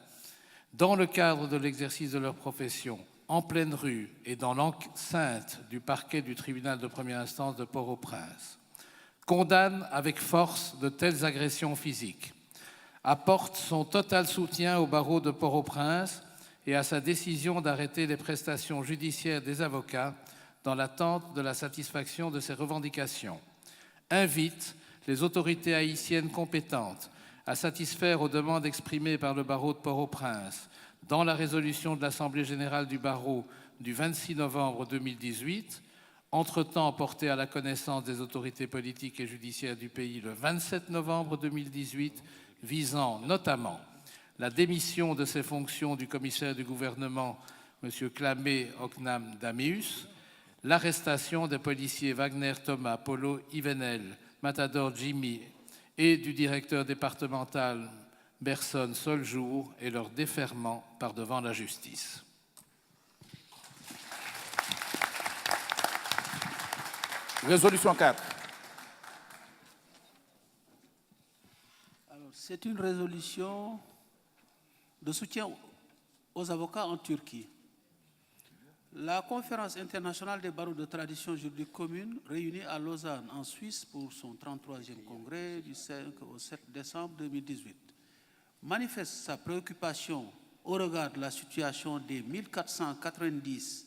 dans le cadre de l'exercice de leur profession, en pleine rue et dans l'enceinte du parquet du tribunal de première instance de Port-au-Prince, condamne avec force de telles agressions physiques, apporte son total soutien au barreau de Port-au-Prince et à sa décision d'arrêter les prestations judiciaires des avocats dans l'attente de la satisfaction de ces revendications, invite les autorités haïtiennes compétentes à satisfaire aux demandes exprimées par le barreau de Port-au-Prince dans la résolution de l'Assemblée générale du barreau du 26 novembre 2018, entre-temps portée à la connaissance des autorités politiques et judiciaires du pays le 27 novembre 2018, visant notamment la démission de ses fonctions du commissaire du gouvernement, M. Clamé Oknam Daméus, l'arrestation des policiers Wagner Thomas, Polo Ivenel, Matador Jimmy et du directeur départemental Berson Soljour et leur déferment par devant la justice. Résolution 4. C'est une résolution de soutien aux avocats en Turquie. La Conférence internationale des barreaux de tradition juridique commune, réunie à Lausanne, en Suisse, pour son 33e congrès du 5 au 7 décembre 2018, manifeste sa préoccupation au regard de la situation des 1490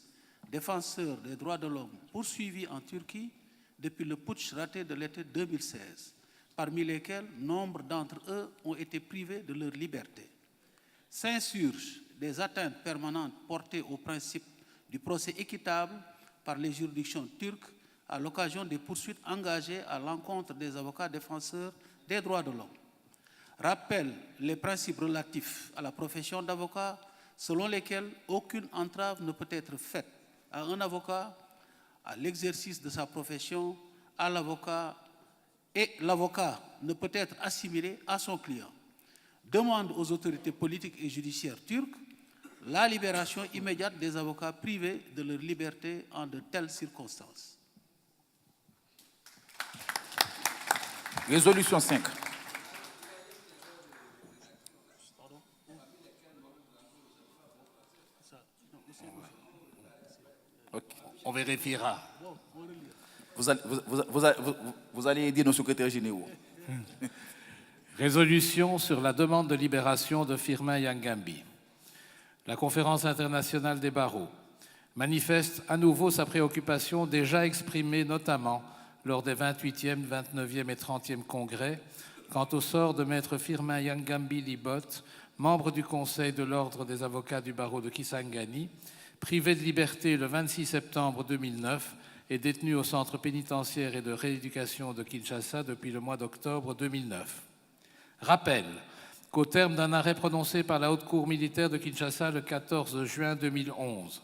défenseurs des droits de l'homme poursuivis en Turquie depuis le putsch raté de l'été 2016, parmi lesquels nombre d'entre eux ont été privés de leur liberté. S'insurgent des atteintes permanentes portées au principe du procès équitable par les juridictions turques à l'occasion des poursuites engagées à l'encontre des avocats défenseurs des droits de l'homme. Rappelle les principes relatifs à la profession d'avocat selon lesquels aucune entrave ne peut être faite à un avocat, à l'exercice de sa profession, à l'avocat, et l'avocat ne peut être assimilé à son client. Demande aux autorités politiques et judiciaires turques la libération immédiate des avocats privés de leur liberté en de telles circonstances. Résolution 5. Okay. On vérifiera. Vous allez aider nos secrétaires généraux. Résolution sur la demande de libération de Firmin Yangambi. La Conférence internationale des barreaux manifeste à nouveau sa préoccupation déjà exprimée notamment lors des 28e, 29e et 30e congrès quant au sort de maître Firmin Yangambi Libot, membre du Conseil de l'Ordre des avocats du barreau de Kisangani, privé de liberté le 26 septembre 2009 et détenu au centre pénitentiaire et de rééducation de Kinshasa depuis le mois d'octobre 2009. Rappelle qu'au terme d'un arrêt prononcé par la Haute Cour militaire de Kinshasa le 14 juin 2011,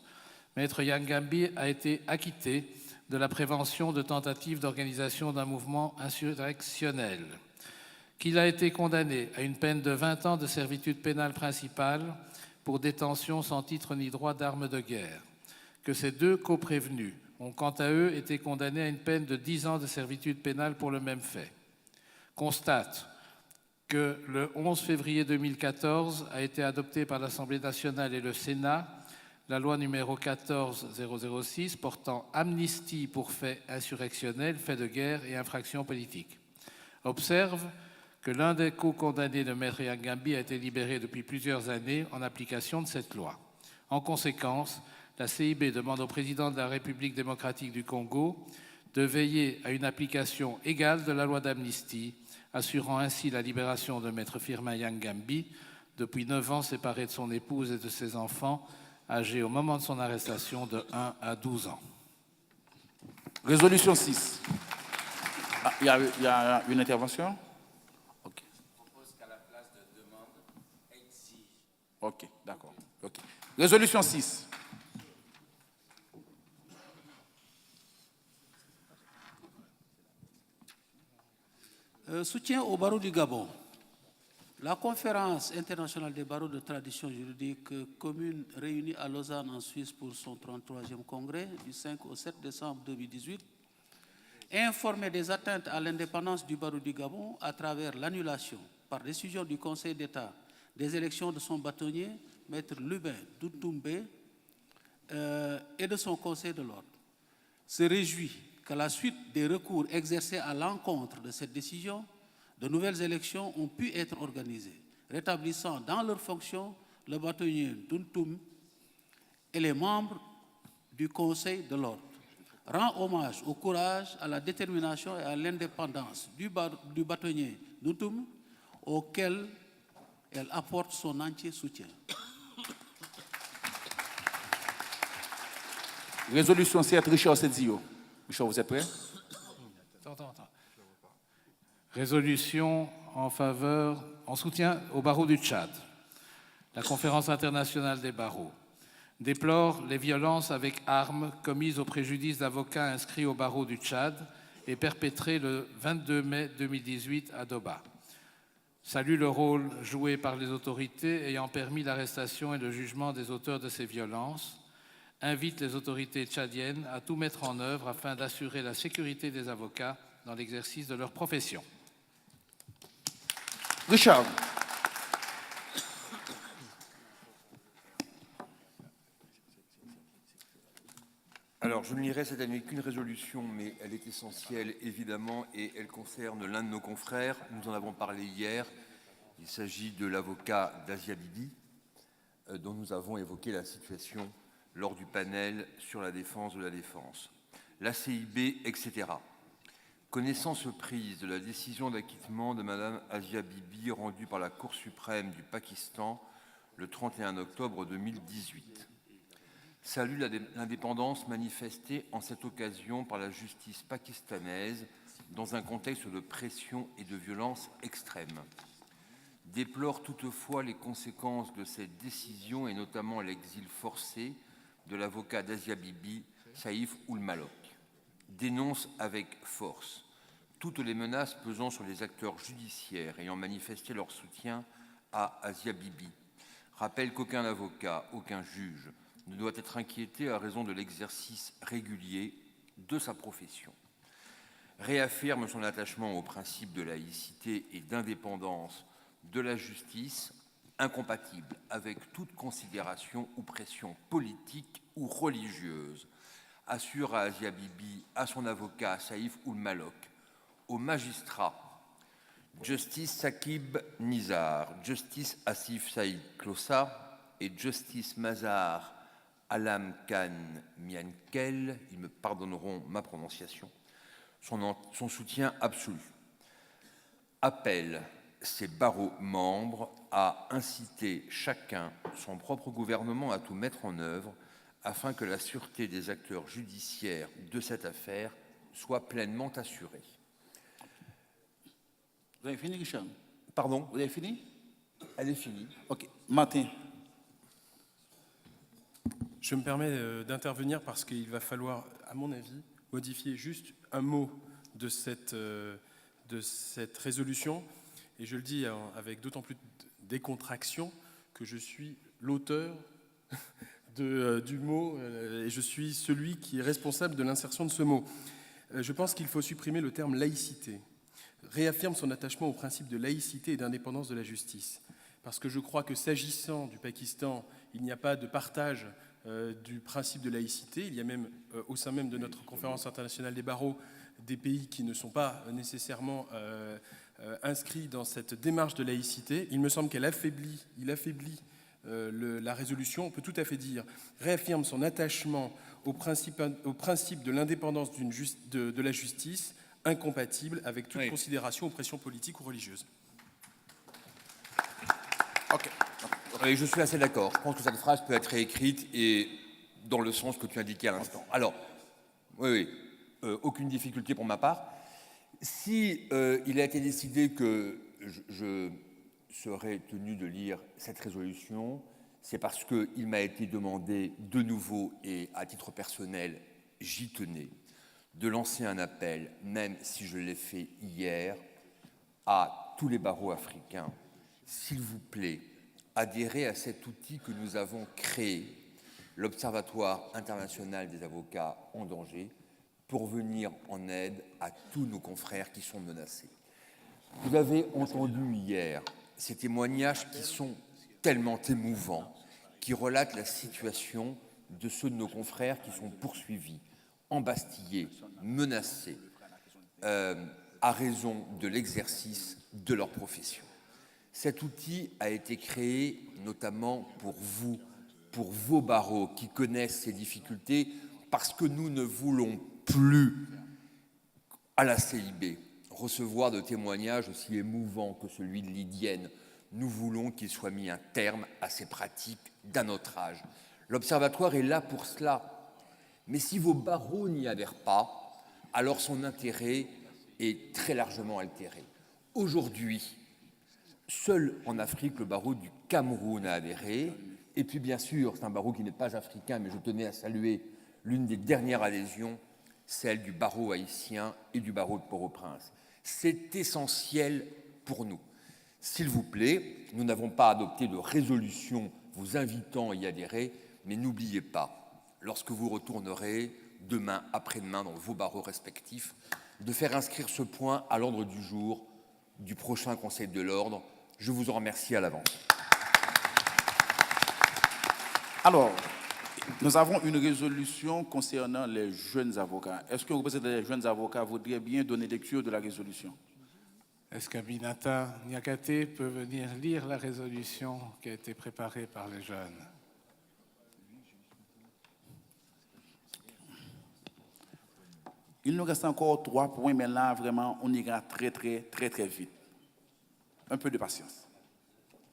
maître Yangambi a été acquitté de la prévention de tentatives d'organisation d'un mouvement insurrectionnel, qu'il a été condamné à une peine de 20 ans de servitude pénale principale pour détention sans titre ni droit d'armes de guerre, que ces deux coprévenus ont quant à eux été condamnés à une peine de 10 ans de servitude pénale pour le même fait. Constate que le 11 février 2014 a été adoptée par l'Assemblée nationale et le Sénat la loi numéro 14-006 portant amnistie pour faits insurrectionnels, faits de guerre et infractions politiques. Observe que l'un des co-condamnés de maître Yangambi a été libéré depuis plusieurs années en application de cette loi. En conséquence, la CIB demande au président de la République démocratique du Congo de veiller à une application égale de la loi d'amnistie, assurant ainsi la libération de maître Firmin Yangambi, depuis 9 ans séparé de son épouse et de ses enfants, âgés au moment de son arrestation de 1 à 12 ans. Résolution 6. Il y a une intervention? Ok. Je propose qu'à la place de demande, exige. Ok, d'accord. Okay. Résolution 6. Soutien au barreau du Gabon. La conférence internationale des barreaux de tradition juridique commune réunie à Lausanne en Suisse pour son 33e congrès du 5 au 7 décembre 2018 a informé des atteintes à l'indépendance du barreau du Gabon à travers l'annulation par décision du Conseil d'État des élections de son bâtonnier, maître Lubin Doutoumbe, et de son Conseil de l'Ordre. Se réjouit qu'à la suite des recours exercés à l'encontre de cette décision, de nouvelles élections ont pu être organisées, rétablissant dans leurs fonctions le bâtonnier Duntum et les membres du Conseil de l'Ordre. Rend hommage au courage, à la détermination et à l'indépendance du bâtonnier Duntum, auquel elle apporte son entier soutien. Résolution 7, Richard Sedzio. Richard, vous êtes prêt? Attends. Résolution en soutien au barreau du Tchad. La Conférence internationale des barreaux déplore les violences avec armes commises au préjudice d'avocats inscrits au barreau du Tchad et perpétrées le 22 mai 2018 à Doba. Salue le rôle joué par les autorités ayant permis l'arrestation et le jugement des auteurs de ces violences. Invite les autorités tchadiennes à tout mettre en œuvre afin d'assurer la sécurité des avocats dans l'exercice de leur profession. Richard. Alors, je ne lirai cette année qu'une résolution, mais elle est essentielle, évidemment, et elle concerne l'un de nos confrères. Nous en avons parlé hier. Il s'agit de l'avocat Asia Bibi, dont nous avons évoqué la situation lors du panel sur la défense de la défense. La CIB, etc. Connaissance prise de la décision d'acquittement de Mme Asia Bibi rendue par la Cour suprême du Pakistan le 31 octobre 2018. salue l'indépendance manifestée en cette occasion par la justice pakistanaise dans un contexte de pression et de violence extrême. Déplore toutefois les conséquences de cette décision et notamment l'exil forcé de l'avocat d'Asia Bibi, Saïf Ould-Malouk. Dénonce avec force toutes les menaces pesant sur les acteurs judiciaires ayant manifesté leur soutien à Asia Bibi. Rappelle qu'aucun avocat, aucun juge ne doit être inquiété à raison de l'exercice régulier de sa profession. Réaffirme son attachement au principe de laïcité et d'indépendance de la justice, incompatible avec toute considération ou pression politique ou religieuse. Assure à Asia Bibi, à son avocat Saïf Ould-Malouk, aux magistrats Justice Sakib Nizar, Justice Asif Saïd Klossa et Justice Mazar Alam Khan Miankel, ils me pardonneront ma prononciation, son soutien absolu. Appelle ses barreaux membres à inciter chacun son propre gouvernement à tout mettre en œuvre afin que la sûreté des acteurs judiciaires de cette affaire soit pleinement assurée. Vous avez fini, Richard? Pardon? Vous avez fini? Elle est finie. OK. Martin. Je me permets d'intervenir parce qu'il va falloir, à mon avis, modifier juste un mot de cette résolution. Et je le dis avec d'autant plus de décontraction que je suis l'auteur du mot et je suis celui qui est responsable de l'insertion de ce mot. Je pense qu'il faut supprimer le terme laïcité. Réaffirme son attachement au principe de laïcité et d'indépendance de la justice. Parce que je crois que s'agissant du Pakistan, il n'y a pas de partage du principe de laïcité. Il y a même, au sein même de notre conférence internationale des barreaux, des pays qui ne sont pas nécessairement inscrits dans cette démarche de laïcité. Il me semble qu'il affaiblit la résolution. On peut tout à fait dire, réaffirme son attachement au principe de l'indépendance de la justice, incompatible avec toute considération ou pression politique ou religieuse. Ok. Oui, je suis assez d'accord. Je pense que cette phrase peut être réécrite et dans le sens que tu indiquais à l'instant. Alors, oui, aucune difficulté pour ma part. Si il a été décidé que je serais tenu de lire cette résolution, c'est parce qu'il m'a été demandé de nouveau et à titre personnel, j'y tenais, de lancer un appel, même si je l'ai fait hier, à tous les barreaux africains. S'il vous plaît, adhérez à cet outil que nous avons créé, l'Observatoire international des avocats en danger, pour venir en aide à tous nos confrères qui sont menacés. Vous avez entendu hier ces témoignages qui sont tellement émouvants, qui relatent la situation de ceux de nos confrères qui sont poursuivis, embastillés, menacés, à raison de l'exercice de leur profession. Cet outil a été créé notamment pour vous, pour vos barreaux qui connaissent ces difficultés, parce que nous ne voulons plus, à la CIB, recevoir de témoignages aussi émouvants que celui de Lydienne. Nous voulons qu'il soit mis un terme à ces pratiques d'un autre âge. L'Observatoire est là pour cela. Mais si vos barreaux n'y adhèrent pas, alors son intérêt est très largement altéré. Aujourd'hui, seul en Afrique, le barreau du Cameroun a adhéré. Et puis, bien sûr, c'est un barreau qui n'est pas africain, mais je tenais à saluer l'une des dernières adhésions, celle du barreau haïtien et du barreau de Port-au-Prince. C'est essentiel pour nous. S'il vous plaît, nous n'avons pas adopté de résolution vous invitant à y adhérer, mais n'oubliez pas, lorsque vous retournerez demain, après-demain, dans vos barreaux respectifs, de faire inscrire ce point à l'ordre du jour du prochain Conseil de l'Ordre. Je vous en remercie à l'avance. Alors, nous avons une résolution concernant les jeunes avocats. Est-ce que le représentant des jeunes avocats voudrait bien donner lecture de la résolution? Est-ce qu'Aminata Niakate peut venir lire la résolution qui a été préparée par les jeunes? Il nous reste encore 3 points, mais là, vraiment, on ira très vite. Un peu de patience.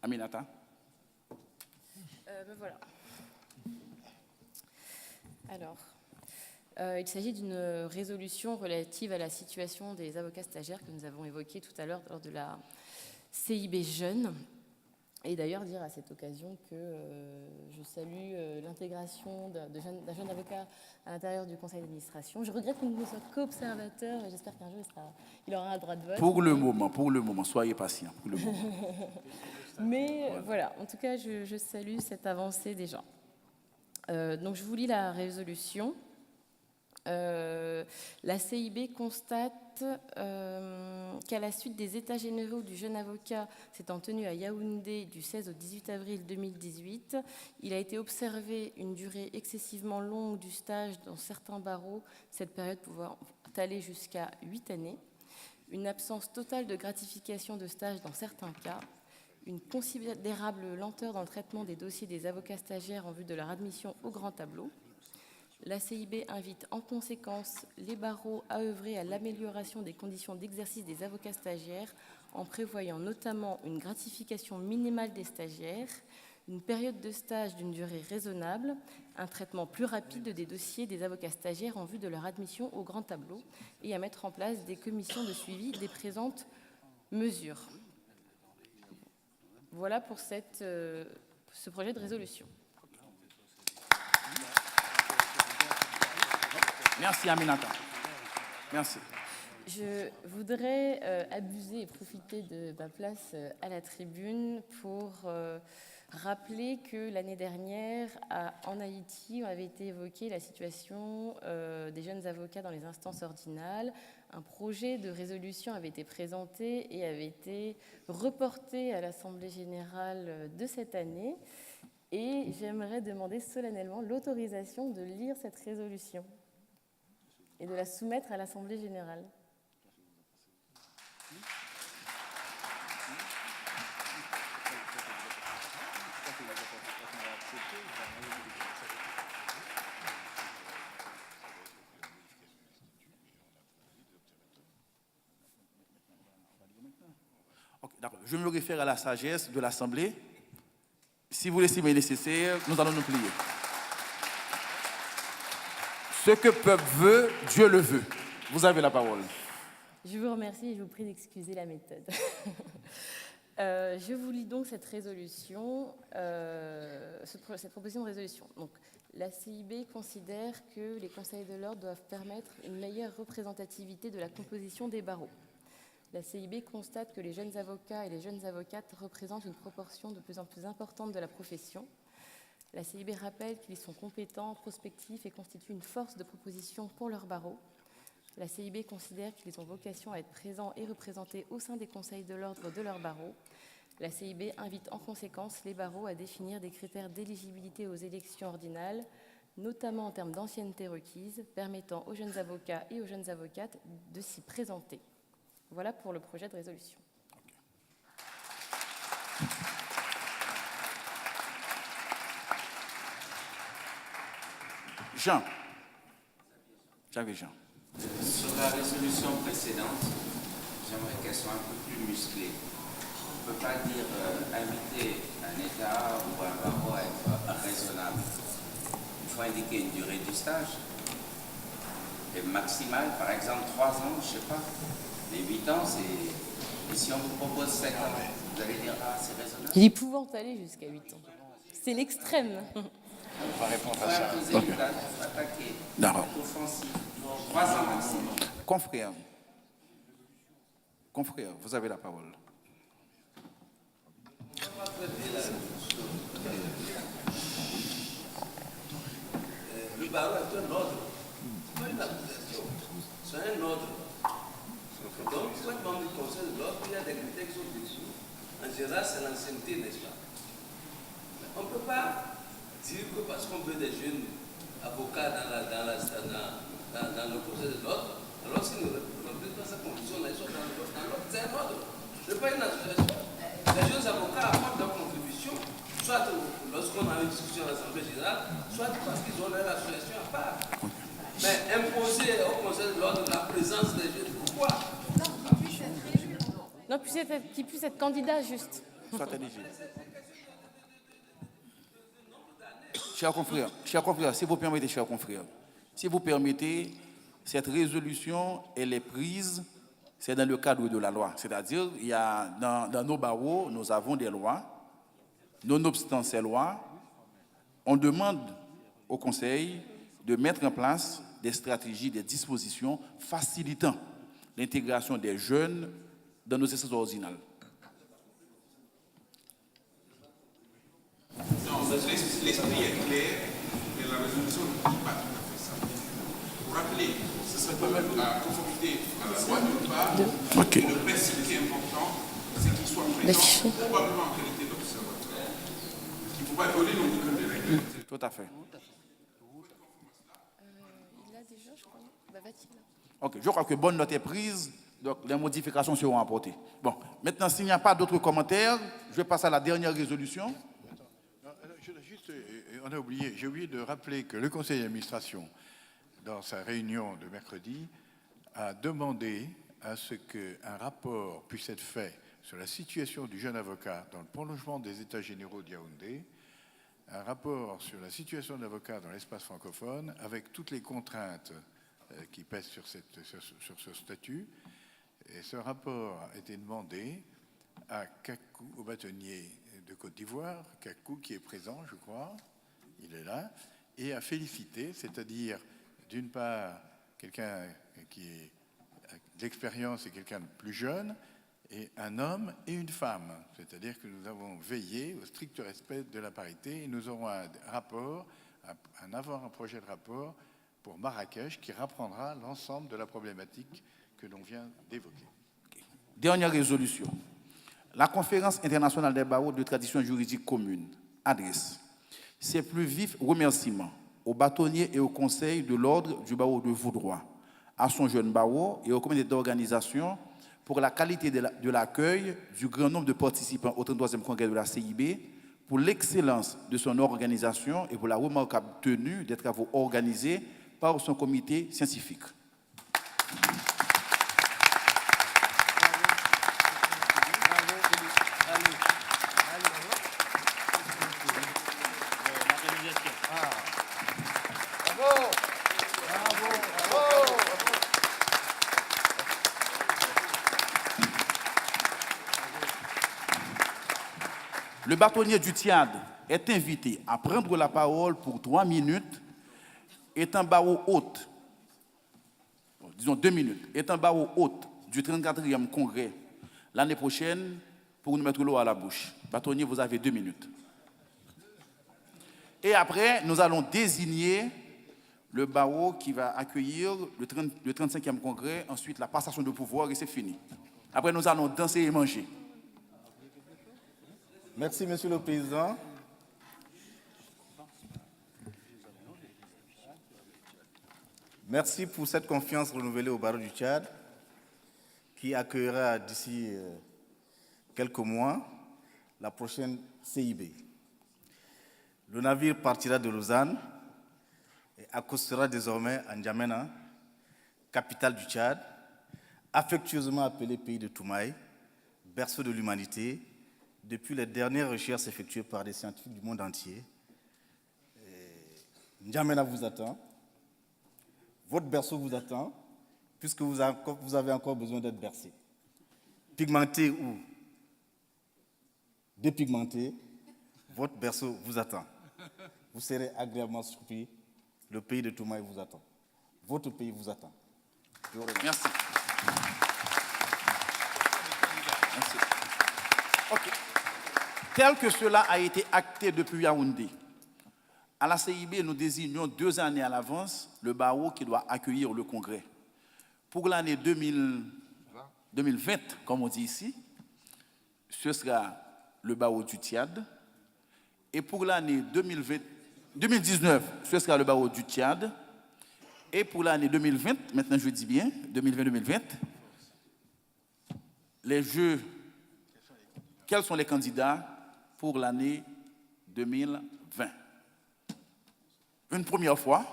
Aminata? Voilà. Alors, il s'agit d'une résolution relative à la situation des avocats stagiaires que nous avons évoquée tout à l'heure lors de la CIB Jeunes. Et d'ailleurs dire à cette occasion que je salue l'intégration d'un jeune avocat à l'intérieur du conseil d'administration. Je regrette qu'il ne soit qu'observateur, et j'espère qu'un jour il aura un droit de vote. Pour le moment, soyez patient. Pour le moment. Mais voilà, en tout cas, je salue cette avancée déjà. Donc je vous lis la résolution. La CIB constate qu'à la suite des états généraux du jeune avocat s'étant tenu à Yaoundé du 16 au 18 avril 2018, il a été observé une durée excessivement longue du stage dans certains barreaux, cette période pouvant aller jusqu'à 8 années, une absence totale de gratification de stage dans certains cas, une considérable lenteur dans le traitement des dossiers des avocats stagiaires en vue de leur admission au grand tableau. La CIB invite en conséquence les barreaux à œuvrer à l'amélioration des conditions d'exercice des avocats stagiaires en prévoyant notamment une gratification minimale des stagiaires, une période de stage d'une durée raisonnable, un traitement plus rapide des dossiers des avocats stagiaires en vue de leur admission au grand tableau et à mettre en place des commissions de suivi des présentes mesures. Voilà pour ce projet de résolution. Merci Aminata. Merci. Je voudrais abuser et profiter de ma place à la tribune pour rappeler que l'année dernière, en Haïti, on avait été évoqué la situation des jeunes avocats dans les instances ordinales. Un projet de résolution avait été présenté et avait été reporté à l'Assemblée générale de cette année. Et j'aimerais demander solennellement l'autorisation de lire cette résolution et de la soumettre à l'Assemblée générale. Okay, d'accord. Je me réfère à la sagesse de l'Assemblée. Si vous l'estimez nécessaire, nous allons nous plier. Ce que peuple veut, Dieu le veut. Vous avez la parole. Je vous remercie et je vous prie d'excuser la méthode. Je vous lis donc cette résolution, cette proposition de résolution. Donc, la CIB considère que les conseils de l'ordre doivent permettre une meilleure représentativité de la composition des barreaux. La CIB constate que les jeunes avocats et les jeunes avocates représentent une proportion de plus en plus importante de la profession. La CIB rappelle qu'ils sont compétents, prospectifs et constituent une force de proposition pour leur barreau. La CIB considère qu'ils ont vocation à être présents et représentés au sein des conseils de l'ordre de leur barreau. La CIB invite en conséquence les barreaux à définir des critères d'éligibilité aux élections ordinales, notamment en termes d'ancienneté requise, permettant aux jeunes avocats et aux jeunes avocates de s'y présenter. Voilà pour le projet de résolution. Jean. J'avais Jean. Sur la résolution précédente, j'aimerais qu'elle soit un peu plus musclée. On ne peut pas dire inviter un État ou un barreau à être raisonnable. Il faut indiquer une durée du stage. Et maximale, par exemple 3 ans, je ne sais pas. Les 8 ans, c'est... Et si on vous propose 7 ans, vous allez dire, ah, c'est raisonnable. Il est pouvant aller jusqu'à 8 ans. C'est l'extrême. On va répondre à ça. Okay. Attaquer. D'accord. Offensif. 3 ans maximum. Confrère, vous avez la parole. Le barreau est un ordre, pas une accusation. C'est un ordre. Donc, pour être membre du conseil de l'ordre, il y a des critères qui sont dessus. En général, c'est l'ancienneté, n'est-ce pas? Mais on ne peut pas dire que parce qu'on veut des jeunes avocats dans le conseil de l'ordre, alors s'ils ne remplissent pas cette condition-là, ils sont dans l'ordre. C'est un ordre. Ce n'est pas une association. Les jeunes avocats apportent leur contribution, soit lorsqu'on a une discussion à l'Assemblée générale, soit parce qu'ils ont leur association à part. Mais imposer au conseil de l'ordre la présence des jeunes, pourquoi? Non, qu'ils puissent être candidats, juste. Soit éligible. chers confrères, si vous permettez, chers confrères, si vous permettez, cette résolution, elle est prise, c'est dans le cadre de la loi. C'est-à-dire, il y a, dans nos barreaux, nous avons des lois. Nonobstant ces lois, on demande au Conseil de mettre en place des stratégies, des dispositions facilitant l'intégration des jeunes dans nos espaces originales. Non, l'esprit est clair, mais la résolution ne dit pas tout à fait ça. Pour rappeler, ce serait pas même la conformité à la loi d'une part, et le principe qui est important, c'est qu'il soit présent, probablement en qualité d'observateur. Il ne faut pas violer non plus les règles. Tout à fait. Il l'a déjà, je crois. Bah, va-t-il là? Ok, je crois que bonne note est prise, donc les modifications seront apportées. Bon, maintenant, s'il n'y a pas d'autres commentaires, je vais passer à la dernière résolution. On a oublié, j'ai oublié de rappeler que le conseil d'administration, dans sa réunion de mercredi, a demandé à ce qu'un rapport puisse être fait sur la situation du jeune avocat dans le prolongement des États généraux de Yaoundé, un rapport sur la situation de l'avocat dans l'espace francophone, avec toutes les contraintes qui pèsent sur ce statut. Et ce rapport a été demandé à Kakou, au bâtonnier de Côte d'Ivoire, Kakou qui est présent, je crois, il est là, et à féliciter, c'est-à-dire d'une part quelqu'un qui a de l'expérience et quelqu'un de plus jeune, et un homme et une femme, c'est-à-dire que nous avons veillé au strict respect de la parité, et nous aurons un rapport, un projet de rapport pour Marrakech qui reprendra l'ensemble de la problématique que l'on vient d'évoquer. Dernière résolution. La Conférence internationale des barreaux de tradition juridique commune adresse ses plus vifs remerciements aux bâtonniers et au conseil de l'ordre du barreau de Voudroy, à son jeune barreau et au comité d'organisation pour la qualité de l'accueil du grand nombre de participants au 33e congrès de la CIB, pour l'excellence de son organisation et pour la remarquable tenue des travaux organisés par son comité scientifique. Le bâtonnier du TIAD est invité à prendre la parole pour 3 minutes, étant barreau hôte, disons 2 minutes, étant barreau hôte du 34e congrès l'année prochaine pour nous mettre l'eau à la bouche. Bâtonnier, vous avez 2 minutes. Et après, nous allons désigner le barreau qui va accueillir le 35e congrès, ensuite la passation de pouvoir et c'est fini. Après, nous allons danser et manger. Merci, Monsieur le Président. Merci pour cette confiance renouvelée au barreau du Tchad, qui accueillera d'ici quelques mois la prochaine CIB. Le navire partira de Lausanne et accostera désormais à N'Djamena, capitale du Tchad, affectueusement appelé pays de Toumaï, berceau de l'humanité, depuis les dernières recherches effectuées par des scientifiques du monde entier. N'Djamena vous attend, votre berceau vous attend, puisque vous avez encore besoin d'être bercé. Pigmenté ou dépigmenté, votre berceau vous attend. Vous serez agréablement surpris, le pays de Toumaï vous attend. Votre pays vous attend. Merci. Merci. OK. Tel que cela a été acté depuis Yaoundé, à la CIB, nous désignons 2 années à l'avance le barreau qui doit accueillir le congrès. Pour l'année 2020, comme on dit ici, ce sera le barreau du TIAD. Et pour l'année 2019, ce sera le barreau du TIAD. Et pour l'année 2020, maintenant je dis bien, 2020-2020, les jeux, quels sont les candidats pour l'année 2020? Une première fois.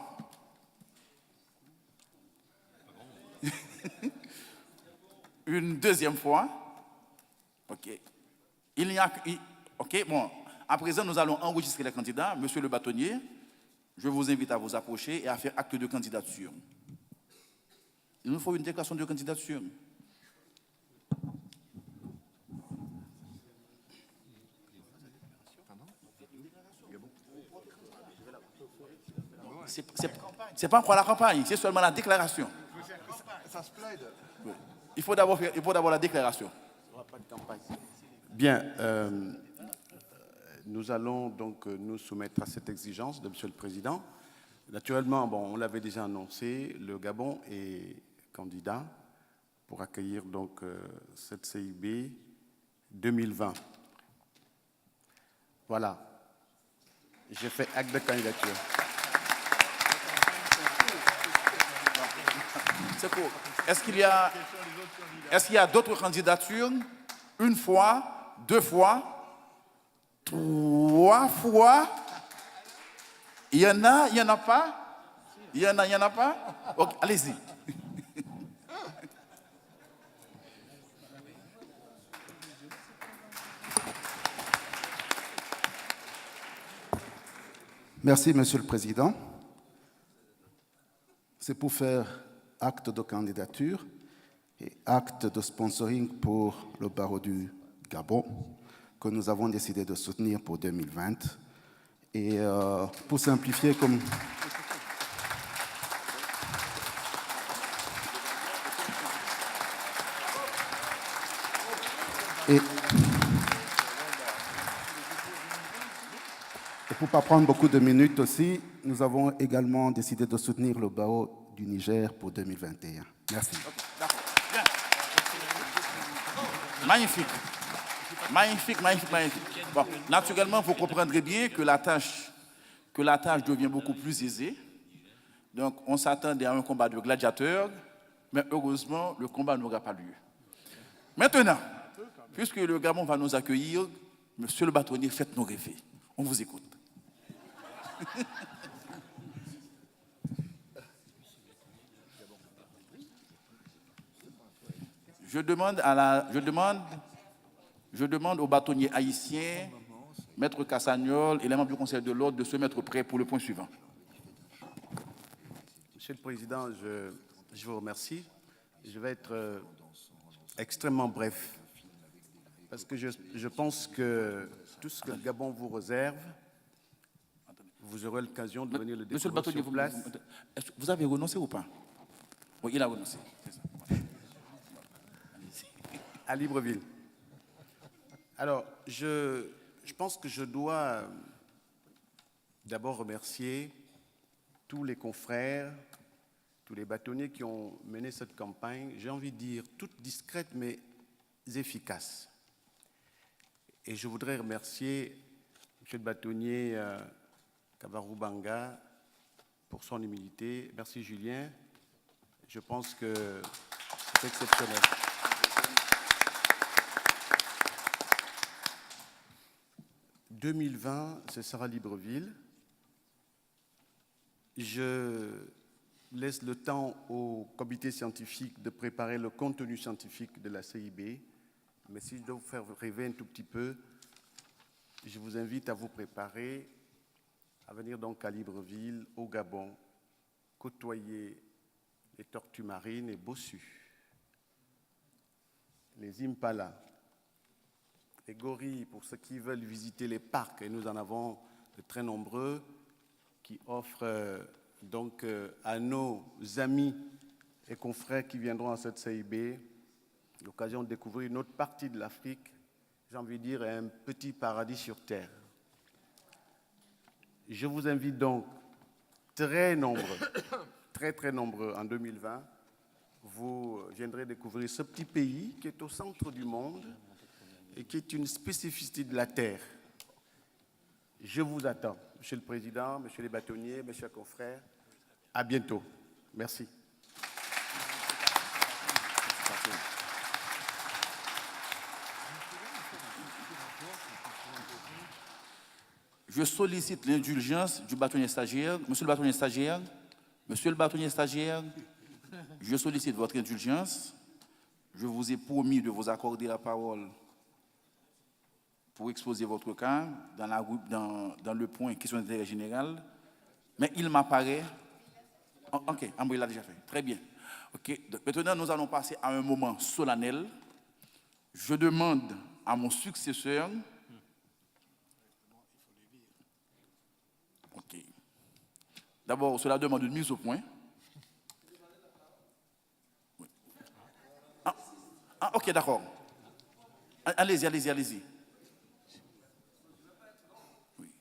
Une deuxième fois. OK. OK, bon. À présent, nous allons enregistrer les candidats. Monsieur le bâtonnier, je vous invite à vous approcher et à faire acte de candidature. Il nous faut une déclaration de candidature. C'est pas encore la campagne, c'est seulement la déclaration. Ça se plaide. Oui. Il faut d'abord la déclaration. Bien, nous allons donc nous soumettre à cette exigence de Monsieur le Président. Naturellement, bon, on l'avait déjà annoncé, le Gabon est candidat pour accueillir donc cette CIB 2020. Voilà, j'ai fait acte de candidature. C'est court. Est-ce qu'il y a d'autres candidatures? Une fois, deux fois, trois fois? Il y en a pas? Il y en a pas? Ok, allez-y. Merci, Monsieur le Président. C'est pour faire acte de candidature et acte de sponsoring pour le barreau du Gabon que nous avons décidé de soutenir pour 2020. Et pour simplifier, comme... Et pour ne pas prendre beaucoup de minutes aussi, nous avons également décidé de soutenir le barreau du Niger pour 2021. Merci. Magnifique. Magnifique, magnifique, magnifique. Bon, naturellement, vous comprendrez bien que la tâche devient beaucoup plus aisée. Donc, on s'attendait à un combat de gladiateurs, mais heureusement, le combat n'aura pas lieu. Maintenant, puisque le Gabon va nous accueillir, Monsieur le bâtonnier, faites-nous rêver. On vous écoute. Je demande aux bâtonniers haïtiens, Maître Cassagnol et les membres du Conseil de l'Ordre de se mettre prêts pour le point suivant. Monsieur le Président, je vous remercie. Je vais être extrêmement bref, parce que je pense que tout ce que le Gabon vous réserve, vous aurez l'occasion de venir le découvrir. Monsieur le bâtonnier, sur place. vous avez renoncé ou pas? Oui, il a renoncé. C'est ça. À Libreville. Alors, je pense que je dois d'abord remercier tous les confrères, tous les bâtonniers qui ont mené cette campagne, j'ai envie de dire, toute discrète mais efficace. Et je voudrais remercier M. le bâtonnier Kavarou Banga pour son humilité. Merci Julien. Je pense que c'est exceptionnel. « 2020, ce sera Libreville. Je laisse le temps au comité scientifique de préparer le contenu scientifique de la CIB. Mais si je dois vous faire rêver un tout petit peu, je vous invite à vous préparer à venir donc à Libreville, au Gabon, côtoyer les tortues marines et bossus, les impalas, les gorilles pour ceux qui veulent visiter les parcs, et nous en avons de très nombreux, qui offrent donc à nos amis et confrères qui viendront à cette CIB l'occasion de découvrir une autre partie de l'Afrique, j'ai envie de dire un petit paradis sur terre. Je vous invite donc très nombreux, très nombreux en 2020, vous viendrez découvrir ce petit pays qui est au centre du monde et qui est une spécificité de la terre. Je vous attends, Monsieur le Président, Monsieur les bâtonniers, mes chers confrères. À bientôt. Merci. Je sollicite l'indulgence du bâtonnier stagiaire. Monsieur le bâtonnier stagiaire, je sollicite votre indulgence. Je vous ai promis de vous accorder la parole pour exposer votre cas dans le point question d'intérêt général. Mais il m'apparaît... Ok, Ambry l'a déjà fait. Très bien. Ok, donc maintenant, nous allons passer à un moment solennel. Je demande à mon successeur... Ok. D'abord, cela demande une mise au point. Ah, ok, d'accord. Allez-y, allez-y, allez-y. Oui.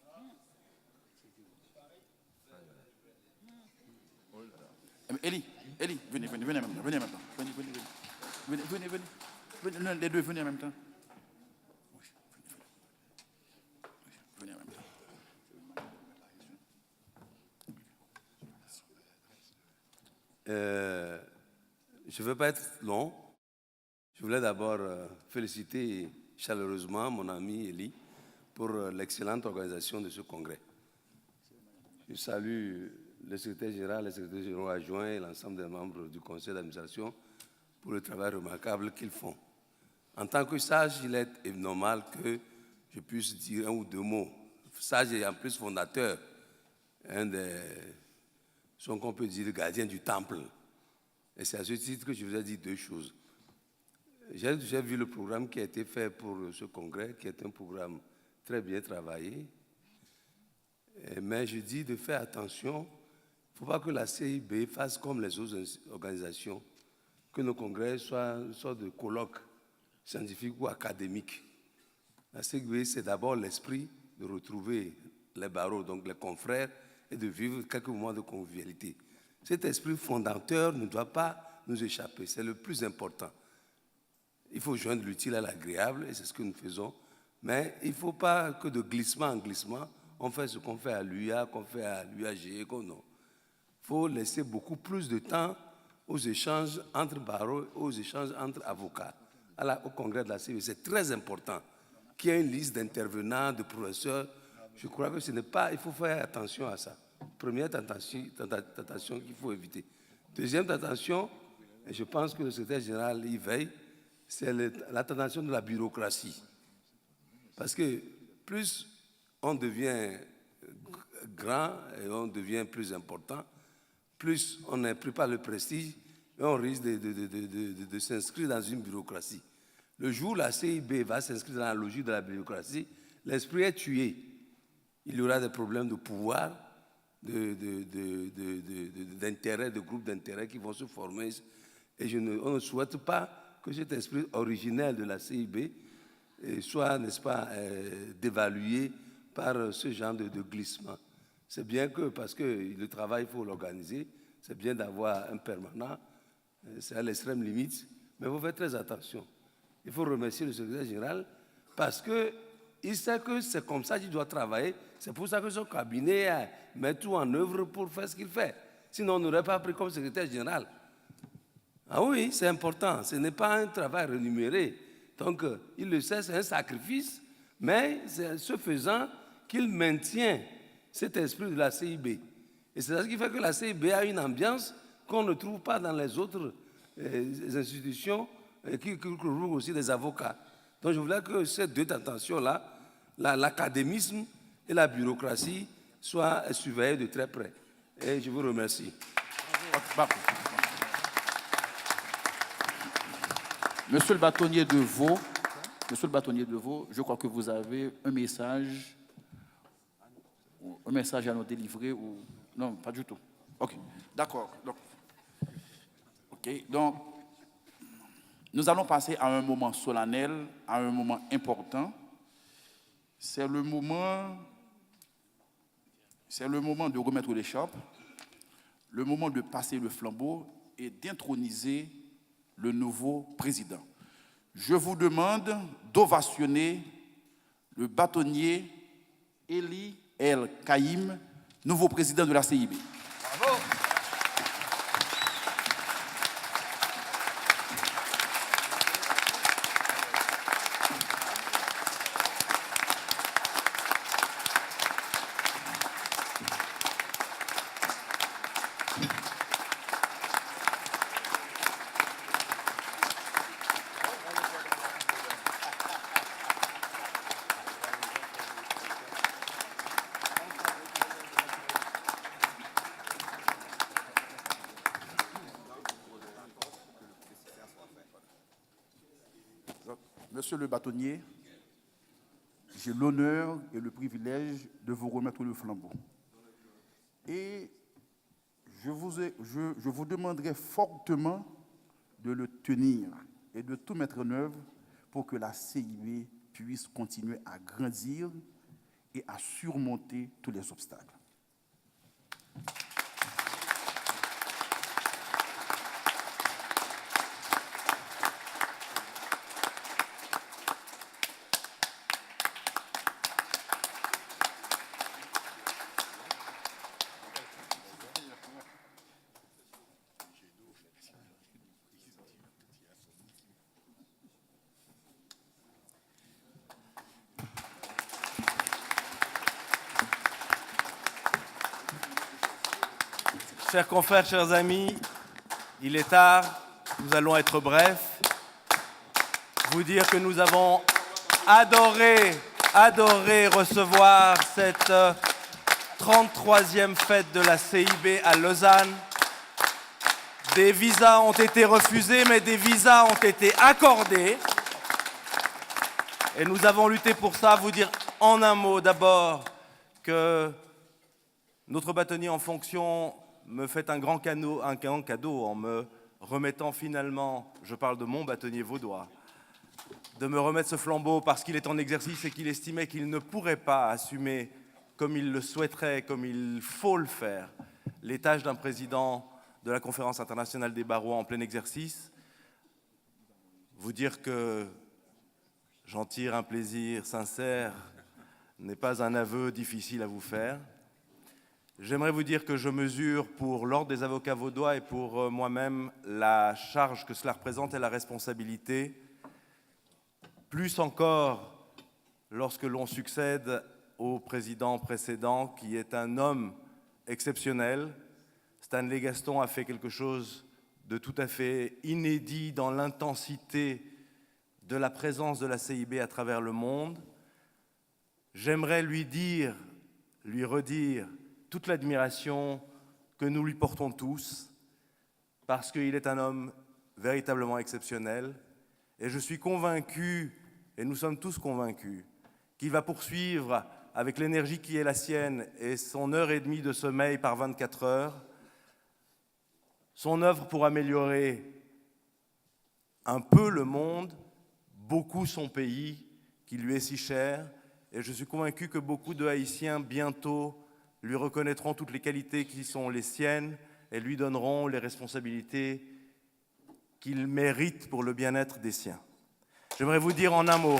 Élie, venez en même temps. Venez, les deux, venez en même temps. Venez en même temps. Je ne veux pas être long. Je voulais d'abord féliciter chaleureusement mon ami Elie pour l'excellente organisation de ce congrès. Je salue le secrétaire général, le secrétaire général adjoint et l'ensemble des membres du conseil d'administration pour le travail remarquable qu'ils font. En tant que sage, il est normal que je puisse dire un ou deux mots. Sage et en plus fondateur, un des, son qu'on peut dire, gardien du temple. Et c'est à ce titre que je vous ai dit deux choses. J'ai vu le programme qui a été fait pour ce congrès, qui est un programme très bien travaillé. Mais je dis de faire attention, il ne faut pas que la CIB fasse comme les autres organisations, que nos congrès soient une sorte de colloque scientifique ou académique. La CIB, c'est d'abord l'esprit de retrouver les barreaux, donc les confrères, et de vivre quelques moments de convivialité. Cet esprit fondateur ne doit pas nous échapper, c'est le plus important. Il faut joindre l'utile à l'agréable, et c'est ce que nous faisons. Mais il ne faut pas que de glissement en glissement, on fait ce qu'on fait à l'UA, qu'on fait à l'UAG, non. Il faut laisser beaucoup plus de temps aux échanges entre barreaux, aux échanges entre avocats. Au congrès de la CIB, c'est très important qu'il y ait une liste d'intervenants, de professeurs. Je crois que ce n'est pas... Il faut faire attention à ça. Première tentation qu'il faut éviter. Deuxième tentation, et je pense que le secrétaire général y veille, c'est la tentation de la bureaucratie. Parce que plus on devient grand et on devient plus important, plus on n'a plus pas le prestige et on risque de s'inscrire dans une bureaucratie. Le jour où la CIB va s'inscrire dans la logique de la bureaucratie, l'esprit est tué. Il y aura des problèmes de pouvoir, d'intérêts, de groupes d'intérêts qui vont se former. Et on ne souhaite pas que cet esprit originel de la CIB soit, n'est-ce pas, dévalué par ce genre de glissement. C'est bien que, parce que le travail, il faut l'organiser, c'est bien d'avoir un permanent, c'est à l'extrême limite, mais il faut faire très attention. Il faut remercier le secrétaire général parce qu'il sait que c'est comme ça qu'il doit travailler. C'est pour ça que son cabinet met tout en œuvre pour faire ce qu'il fait. Sinon, on n'aurait pas pris comme secrétaire général. Ah oui, c'est important. Ce n'est pas un travail rémunéré. Donc, il le sait, c'est un sacrifice, mais c'est ce faisant qu'il maintient cet esprit de la CIB. Et c'est ça qui fait que la CIB a une ambiance qu'on ne trouve pas dans les autres institutions qui regroupent aussi des avocats. Donc, je voulais que ces deux tensions-là, l'académisme et la bureaucratie, soient surveillées de très près. Et je vous remercie. Monsieur le bâtonnier de Vaud, je crois que vous avez un message à nous délivrer ou... Non, pas du tout. OK, d'accord. Donc, nous allons passer à un moment solennel, à un moment important. C'est le moment de remettre l'écharpe, le moment de passer le flambeau et d'introniser le nouveau président. Je vous demande d'ovationner le bâtonnier Elie El Kaïm, nouveau président de la CIB. Bravo. Monsieur le bâtonnier, j'ai l'honneur et le privilège de vous remettre le flambeau. Et je vous demanderai fortement de le tenir et de tout mettre en œuvre pour que la CIB puisse continuer à grandir et à surmonter tous les obstacles. Chers confrères, chers amis, il est tard, nous allons être brefs. Vous dire que nous avons adoré recevoir cette 33e fête de la CIB à Lausanne. Des visas ont été refusés, mais des visas ont été accordés. Et nous avons lutté pour ça. Vous dire en un mot d'abord que notre bâtonnier en fonction me fait un grand cadeau en me remettant finalement, je parle de mon bâtonnier vaudois, de me remettre ce flambeau parce qu'il est en exercice et qu'il estimait qu'il ne pourrait pas assumer comme il le souhaiterait, comme il faut le faire, les tâches d'un président de la Conférence internationale des barreaux en plein exercice. Vous dire que j'en tire un plaisir sincère n'est pas un aveu difficile à vous faire. J'aimerais vous dire que je mesure pour l'Ordre des avocats vaudois et pour moi-même la charge que cela représente et la responsabilité, plus encore lorsque l'on succède au président précédent qui est un homme exceptionnel. Stanley Gaston a fait quelque chose de tout à fait inédit dans l'intensité de la présence de la CIB à travers le monde. J'aimerais lui redire toute l'admiration que nous lui portons tous, parce qu'il est un homme véritablement exceptionnel. Et je suis convaincu, et nous sommes tous convaincus, qu'il va poursuivre avec l'énergie qui est la sienne et son heure et demie de sommeil par 24 heures, son œuvre pour améliorer un peu le monde, beaucoup son pays, qui lui est si cher. Et je suis convaincu que beaucoup de Haïtiens, bientôt, lui reconnaîtront toutes les qualités qui sont les siennes et lui donneront les responsabilités qu'il mérite pour le bien-être des siens. J'aimerais vous dire en un mot,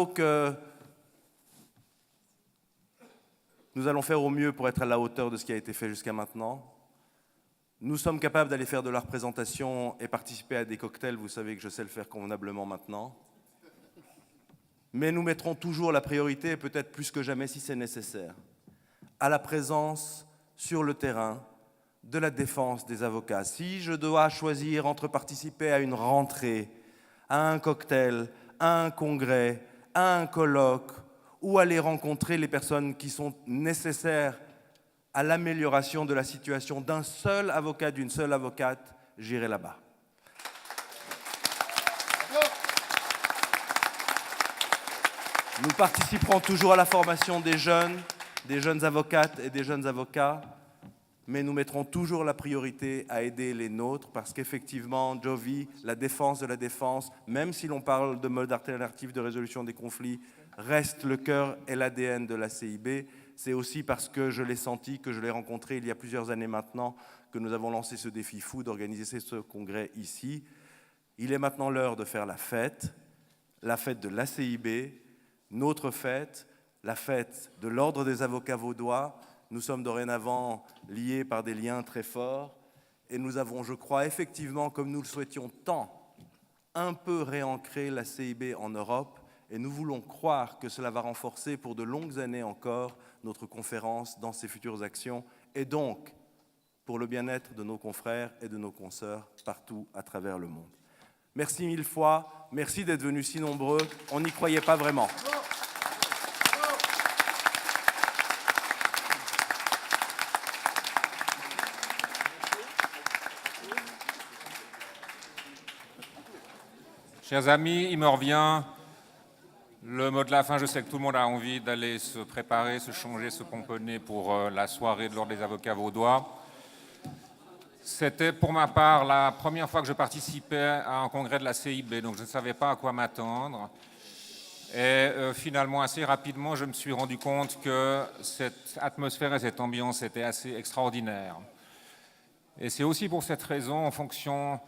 que nous allons faire au mieux pour être à la hauteur de ce qui a été fait jusqu'à maintenant. Nous sommes capables d'aller faire de la représentation et participer à des cocktails. Vous savez que je sais le faire convenablement maintenant. Mais nous mettrons toujours la priorité, et peut-être plus que jamais si c'est nécessaire, à la présence sur le terrain de la défense des avocats. Si je dois choisir entre participer à une rentrée, à un cocktail, à un congrès, à un colloque, ou aller rencontrer les personnes qui sont nécessaires à l'amélioration de la situation d'un seul avocat, d'une seule avocate, j'irai là-bas. Nous participerons toujours à la formation des jeunes avocates et des jeunes avocats, mais nous mettrons toujours la priorité à aider les nôtres, parce qu'effectivement, Jovi, la défense de la défense, même si l'on parle de mode alternatif de résolution des conflits, reste le cœur et l'ADN de la CIB. C'est aussi parce que je l'ai senti, que je l'ai rencontré il y a plusieurs années maintenant, que nous avons lancé ce défi fou d'organiser ce congrès ici. Il est maintenant l'heure de faire la fête de la CIB, notre fête, la fête de l'Ordre des avocats vaudois. Nous sommes dorénavant liés par des liens très forts et nous avons, je crois, effectivement, comme nous le souhaitions tant, un peu réancré la CIB en Europe. Et nous voulons croire que cela va renforcer pour de longues années encore notre conférence dans ses futures actions et donc pour le bien-être de nos confrères et de nos consoeurs partout à travers le monde. Merci mille fois, merci d'être venus si nombreux, on n'y croyait pas vraiment. Chers amis, il me revient le mot de la fin. Je sais que tout le monde a envie d'aller se préparer, se changer, se pomponner pour la soirée de l'Ordre des avocats vaudois. C'était pour ma part la première fois que je participais à un congrès de la CIB, donc je ne savais pas à quoi m'attendre. Et finalement, assez rapidement, je me suis rendu compte que cette atmosphère et cette ambiance étaient assez extraordinaires. Et c'est aussi pour cette raison, en fonction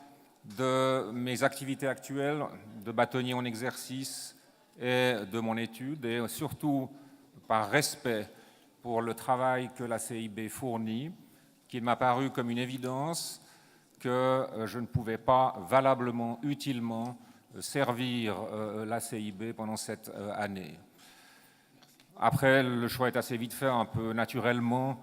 de mes activités actuelles, de bâtonnier en exercice et de mon étude, et surtout par respect pour le travail que la CIB fournit, qu'il m'a paru comme une évidence que je ne pouvais pas valablement, utilement servir la CIB pendant cette année. Après, le choix est assez vite fait, un peu naturellement.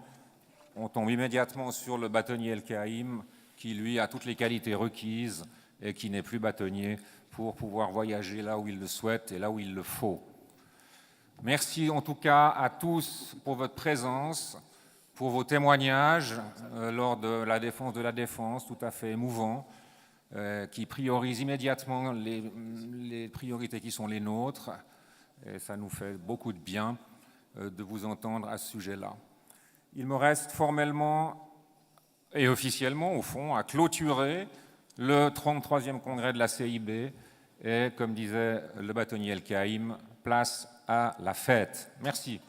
On tombe immédiatement sur le bâtonnier El Kaïm, qui lui a toutes les qualités requises et qui n'est plus bâtonnier pour pouvoir voyager là où il le souhaite et là où il le faut. Merci en tout cas à tous pour votre présence, pour vos témoignages lors de la défense, tout à fait émouvant, qui priorise immédiatement les priorités qui sont les nôtres. Et ça nous fait beaucoup de bien de vous entendre à ce sujet-là. Il me reste formellement et officiellement, au fond, à clôturer le 33e congrès de la CIB et, comme disait le bâtonnier El Kaïm, place à la fête. Merci.